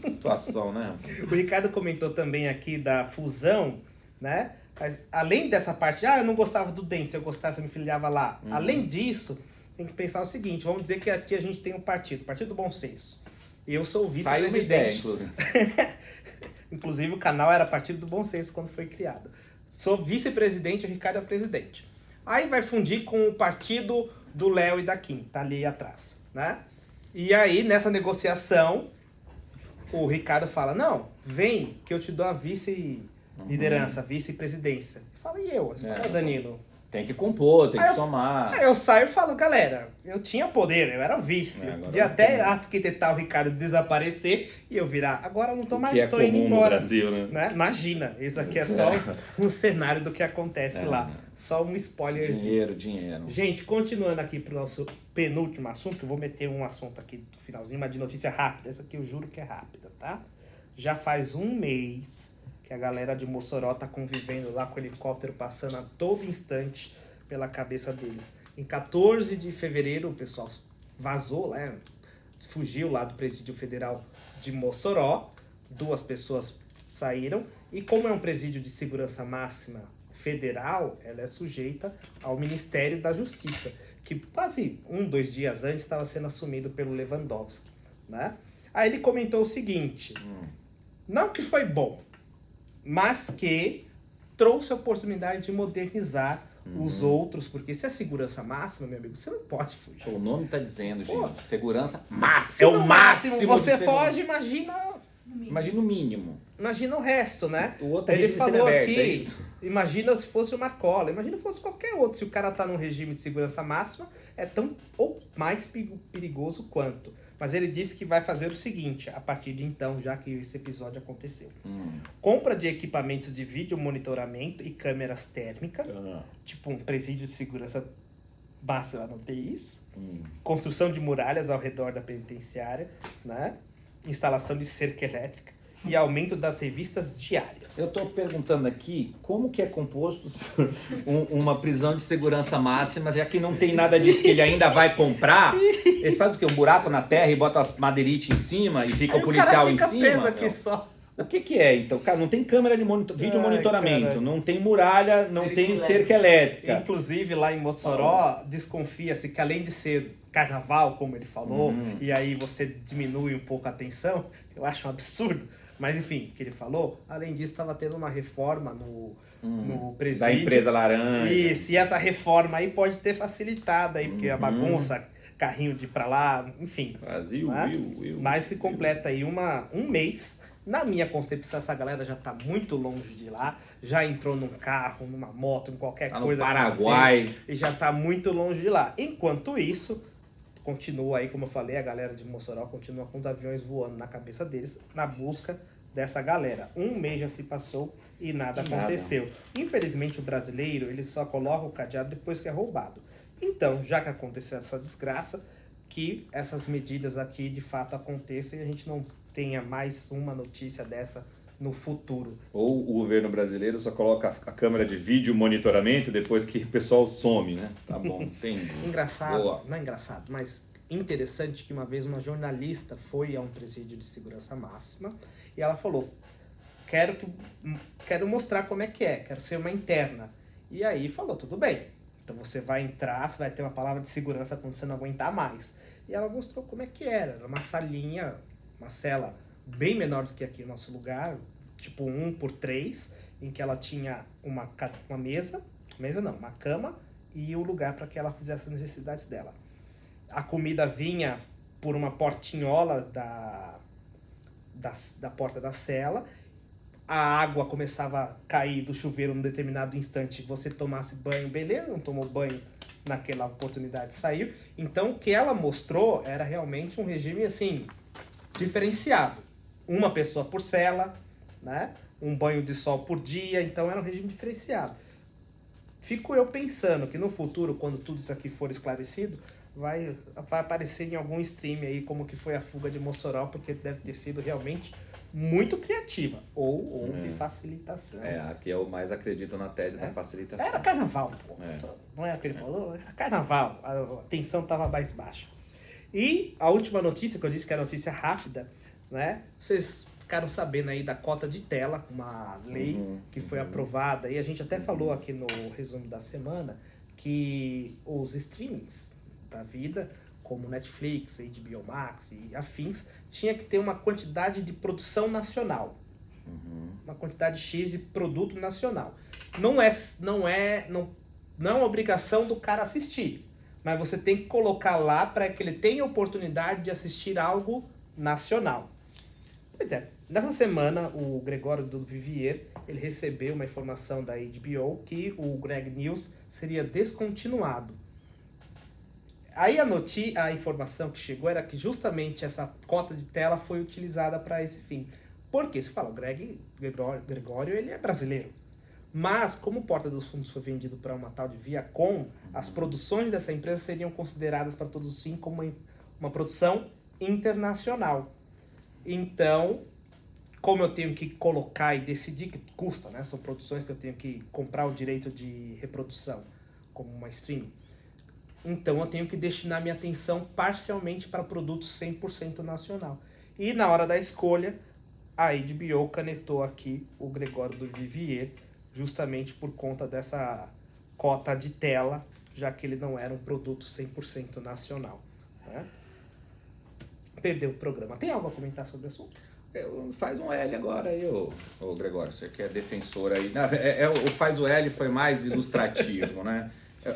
Situação, né? O Ricardo comentou também aqui da fusão, né? Mas além dessa parte, eu não gostava do Dente, se eu gostasse eu me filiava lá. Além disso, tem que pensar o seguinte, vamos dizer que aqui a gente tem um partido, Partido do Bom Senso. E eu sou o vice-presidente. Inclusive o canal era Partido do Bom Senso quando foi criado. Sou vice-presidente, o Ricardo é presidente. Aí vai fundir com o partido do Léo e da Kim, tá ali atrás, né? E aí, nessa negociação, o Ricardo fala, não, vem que eu te dou a vice-liderança, vice-presidência. Fala, e eu? Você fala, Danilo. Tem que compor, tem Aí que eu- somar. Aí eu saio e falo, galera, eu tinha poder, eu era o vice. Agora Podia não até tem. arquitetar o Ricardo desaparecer e eu virar. Agora eu não tô O mais, que é tô indo comum no embora. Brasil, né? Imagina, isso aqui é só um cenário do que acontece lá. Só um spoiler. Dinheiro. Gente, continuando aqui pro nosso penúltimo assunto, que eu vou meter um assunto aqui do finalzinho, mas de notícia rápida. Essa aqui eu juro que é rápida, tá? Já faz um mês que a galera de Mossoró tá convivendo lá com o helicóptero passando a todo instante pela cabeça deles. Em 14 de fevereiro, o pessoal vazou, né? Fugiu lá do Presídio Federal de Mossoró. 2 pessoas saíram. E como é um presídio de segurança máxima federal, ela é sujeita ao Ministério da Justiça, que quase 2 dias antes estava sendo assumido pelo Lewandowski, né? Aí ele comentou o seguinte, não que foi bom, mas que trouxe a oportunidade de modernizar os outros, porque se é segurança máxima, meu amigo, você não pode fugir. O nome tá dizendo, Pô. gente, segurança máxima. Se É no o máximo você de segurança. foge, imagina Imagina o mínimo. o resto, né? O outro é Ele regime falou semiaberto, aqui, é isso? imagina se fosse uma cola, imagina se fosse qualquer outro. Se o cara tá num regime de segurança máxima, é tão ou mais perigoso quanto. Mas ele disse que vai fazer o seguinte, a partir de então, já que esse episódio aconteceu. Compra de equipamentos de vídeo monitoramento e câmeras térmicas, tipo um presídio de segurança máxima, eu anotei isso. Construção de muralhas ao redor da penitenciária, né? Instalação de cerca elétrica e aumento das revistas diárias. Eu estou perguntando aqui como que é composto uma prisão de segurança máxima, já que não tem nada disso que ele ainda vai comprar. Eles fazem o quê? Um buraco na terra e botam as madeirites em cima e fica Aí o policial em fica cima? preso aqui Meu. só. O que é, então? Cara, não tem câmera de vídeo monitoramento, caralho. não tem muralha, não Cerca tem elétrica. cerca elétrica. Inclusive lá em Mossoró, desconfia-se que além de ser carnaval, como ele falou, e aí você diminui um pouco a tensão, eu acho um absurdo. Mas enfim, o que ele falou, além disso, estava tendo uma reforma no presídio. Da empresa laranja. Isso, e essa reforma aí pode ter facilitado aí, porque a bagunça, carrinho de ir pra lá, enfim. Brasil, né? Will. Mas se completa aí um mês. Na minha concepção, essa galera já tá muito longe de lá, já entrou num carro, numa moto, em qualquer Tá no coisa. que Paraguai. seja, e já tá muito longe de lá. Enquanto isso, continua aí, como eu falei, a galera de Mossoró continua com os aviões voando na cabeça deles, na busca dessa galera. Um mês já se passou e nada aconteceu. Infelizmente, o brasileiro, ele só coloca o cadeado depois que é roubado. Então, já que aconteceu essa desgraça, que essas medidas aqui de fato aconteçam e a gente não tenha mais uma notícia dessa no futuro. Ou o governo brasileiro só coloca a câmera de vídeo monitoramento depois que o pessoal some, né? Tá bom, entendi. Engraçado, Boa. não é engraçado, mas interessante que uma vez uma jornalista foi a um presídio de segurança máxima e ela falou, quero mostrar como é que é, quero ser uma interna. E aí falou, tudo bem, então você vai entrar, você vai ter uma palavra de segurança quando você não aguentar mais. E ela mostrou como é que era uma salinha, uma cela bem menor do que aqui no nosso lugar, tipo 1x3, em que ela tinha uma uma cama e o lugar para que ela fizesse as necessidades dela. A comida vinha por uma portinhola da porta da cela, a água começava a cair do chuveiro num determinado instante, você tomasse banho, beleza, não tomou banho naquela oportunidade, saiu. Então o que ela mostrou era realmente um regime assim, diferenciado. Uma pessoa por cela, né? Um banho de sol por dia, então era um regime diferenciado. Fico eu pensando que no futuro, quando tudo isso aqui for esclarecido, vai aparecer em algum stream aí como que foi a fuga de Mossoró, porque deve ter sido realmente muito criativa. Ou houve facilitação. Aqui eu mais acredito na tese da facilitação. Era carnaval, pô. É. Não é o que ele falou? Era carnaval. A tensão estava mais baixa. E a última notícia, que eu disse que é notícia rápida, né? Vocês ficaram sabendo aí da cota de tela, uma lei que foi aprovada. E a gente até falou aqui no resumo da semana que os streamings da vida, como Netflix, HBO Max e afins, tinha que ter uma quantidade de produção nacional. Uma quantidade X de produto nacional. Não é uma obrigação do cara assistir, mas você tem que colocar lá para que ele tenha oportunidade de assistir algo nacional. Pois é, Nessa semana, o Gregório do Vivier, ele recebeu uma informação da HBO que o Greg News seria descontinuado. Aí a informação que chegou era que justamente essa cota de tela foi utilizada para esse fim. Por quê? Você fala, o Gregório ele é brasileiro. Mas, como o Porta dos Fundos foi vendido para uma tal de Viacom, as produções dessa empresa seriam consideradas para todos os fins como uma produção internacional. Então, como eu tenho que colocar e decidir que custa, né? São produções que eu tenho que comprar o direito de reprodução, como uma streaming. Então, eu tenho que destinar minha atenção parcialmente para produtos 100% nacional. E na hora da escolha, a HBO canetou aqui o Gregório do Vivier, justamente por conta dessa cota de tela, já que ele não era um produto 100% nacional. Né? Perdeu o programa. Tem algo a comentar sobre o assunto? Faz um L agora aí, ô Gregório, você que é defensor aí. O faz o L foi mais ilustrativo, né?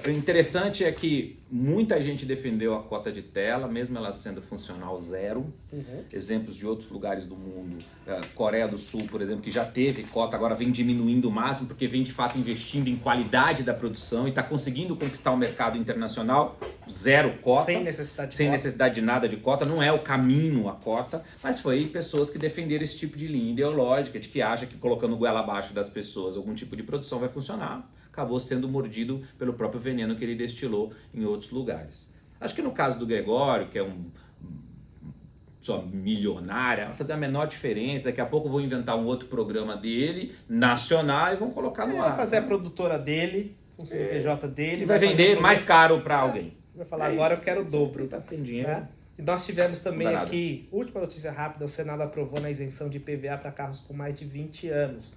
O interessante é que muita gente defendeu a cota de tela, mesmo ela sendo funcional zero. Uhum. Exemplos de outros lugares do mundo, Coreia do Sul, por exemplo, que já teve cota, agora vem diminuindo o máximo, porque vem de fato investindo em qualidade da produção e está conseguindo conquistar o mercado internacional, zero cota. Sem necessidade de sem cota. necessidade de nada de cota, não é o caminho a cota, mas foi pessoas que defenderam esse tipo de linha ideológica, de que acha que colocando goela abaixo das pessoas algum tipo de produção vai funcionar. Acabou sendo mordido pelo próprio veneno que ele destilou em outros lugares. Acho que no caso do Gregório, que é pessoa milionária, vai fazer a menor diferença. Daqui a pouco eu vou inventar um outro programa dele, nacional, e vão colocar no Ele ar. vai fazer a produtora dele, o CNPJ dele. E vai vender mais caro para alguém. Vai falar, agora eu quero o dobro. Tem dinheiro. Né? E nós tivemos também Não dá aqui, última notícia rápida, o Senado aprovou na isenção de IPVA para carros com mais de 20 anos.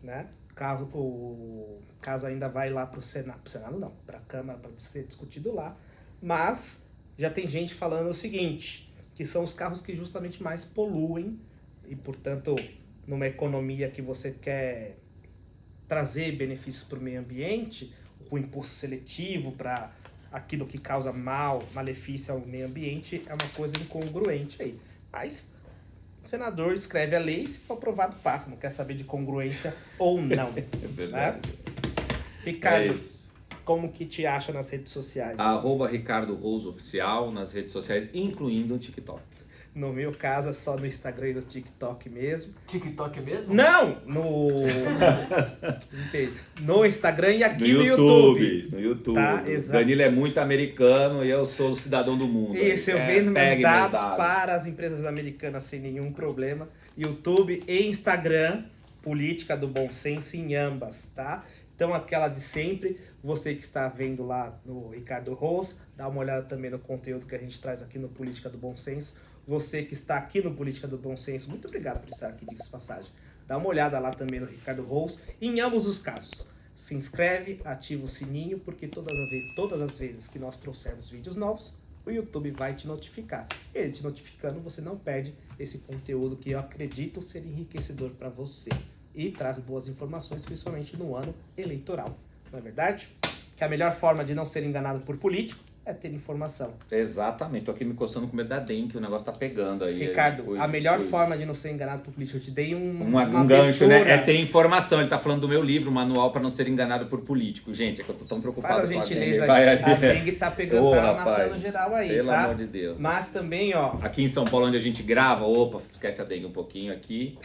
Né? O caso ainda vai lá para o Senado não, para a Câmara para ser discutido lá, mas já tem gente falando o seguinte, que são os carros que justamente mais poluem e, portanto, numa economia que você quer trazer benefícios para o meio ambiente, o impulso seletivo para aquilo que causa malefício ao meio ambiente é uma coisa incongruente aí. Mas o senador escreve a lei e se for aprovado passa, não quer saber de congruência ou não. É verdade. Né? Ricardo, como que te acha nas redes sociais? @Ricardo Rose Oficial nas redes sociais, incluindo o TikTok. No meu caso é só no Instagram e no TikTok mesmo. TikTok mesmo? Não! No Instagram e aqui no YouTube. No YouTube. Tá, O exato. Danilo é muito americano e eu sou o cidadão do mundo. Isso, eu vendo meus pegue dados para as empresas americanas sem nenhum problema. YouTube e Instagram, política do bom senso em ambas, tá? Então aquela de sempre, você que está vendo lá no Ricardo Rose, dá uma olhada também no conteúdo que a gente traz aqui no Política do Bom Senso. Você que está aqui no Política do Bom Senso, muito obrigado por estar aqui, diga-se passagem. Dá uma olhada lá também no Ricardo Rose. Em ambos os casos, se inscreve, ativa o sininho, porque todas as vezes que nós trouxermos vídeos novos, o YouTube vai te notificar. Ele te notificando, você não perde esse conteúdo que eu acredito ser enriquecedor para você. E traz boas informações, principalmente no ano eleitoral. Não é verdade? Que a melhor forma de não ser enganado por político é ter informação. Exatamente. Tô aqui me coçando com medo da dengue, que o negócio tá pegando aí. Ricardo, a melhor forma de não ser enganado por político, eu te dei um gancho, né? É ter informação. Ele tá falando do meu livro, Manual para não ser enganado por político. Gente, é que eu tô tão preocupado Faz a com gentileza a dengue. aí. A dengue tá pegando, tá matando geral aí, pelo tá? amor de Deus. Mas também, ó... Aqui em São Paulo, onde a gente grava, esquece a dengue um pouquinho aqui.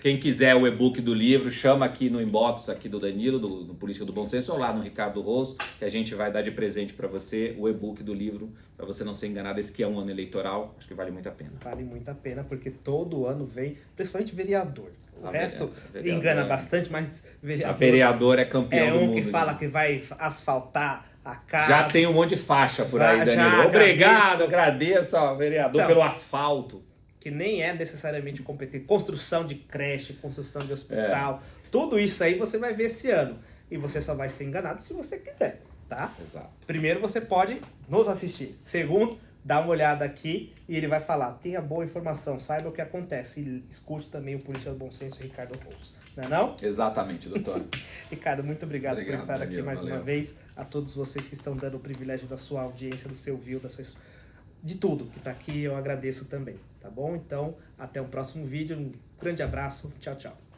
Quem quiser o e-book do livro, chama aqui no inbox aqui do Danilo, do Política do Bom Senso, ou lá no Ricardo Rose, que a gente vai dar de presente para você o e-book do livro, para você não ser enganado. Esse que é um ano eleitoral, acho que vale muito a pena. Vale muito a pena, porque todo ano vem, principalmente vereador. O resto vereador, engana bastante, mas a vereador é campeão do mundo. É um que fala que vai asfaltar a casa. Já tem um monte de faixa por aí, Danilo. Obrigado, agradeço ao vereador pelo asfalto. Que nem é necessariamente competente. Construção de creche, construção de hospital, tudo isso aí você vai ver esse ano. E você só vai ser enganado se você quiser, tá? Exato. Primeiro, você pode nos assistir. Segundo, dá uma olhada aqui e ele vai falar. Tenha boa informação, saiba o que acontece. E escute também o Política do Bom Senso, Ricardo Rose. Não é não? Exatamente, doutor. Ricardo, muito obrigado por estar Danilo, aqui mais valeu. uma vez. A todos vocês que estão dando o privilégio da sua audiência, do seu view, de tudo que tá aqui, eu agradeço também, tá bom? Então, até o próximo vídeo, um grande abraço, tchau, tchau.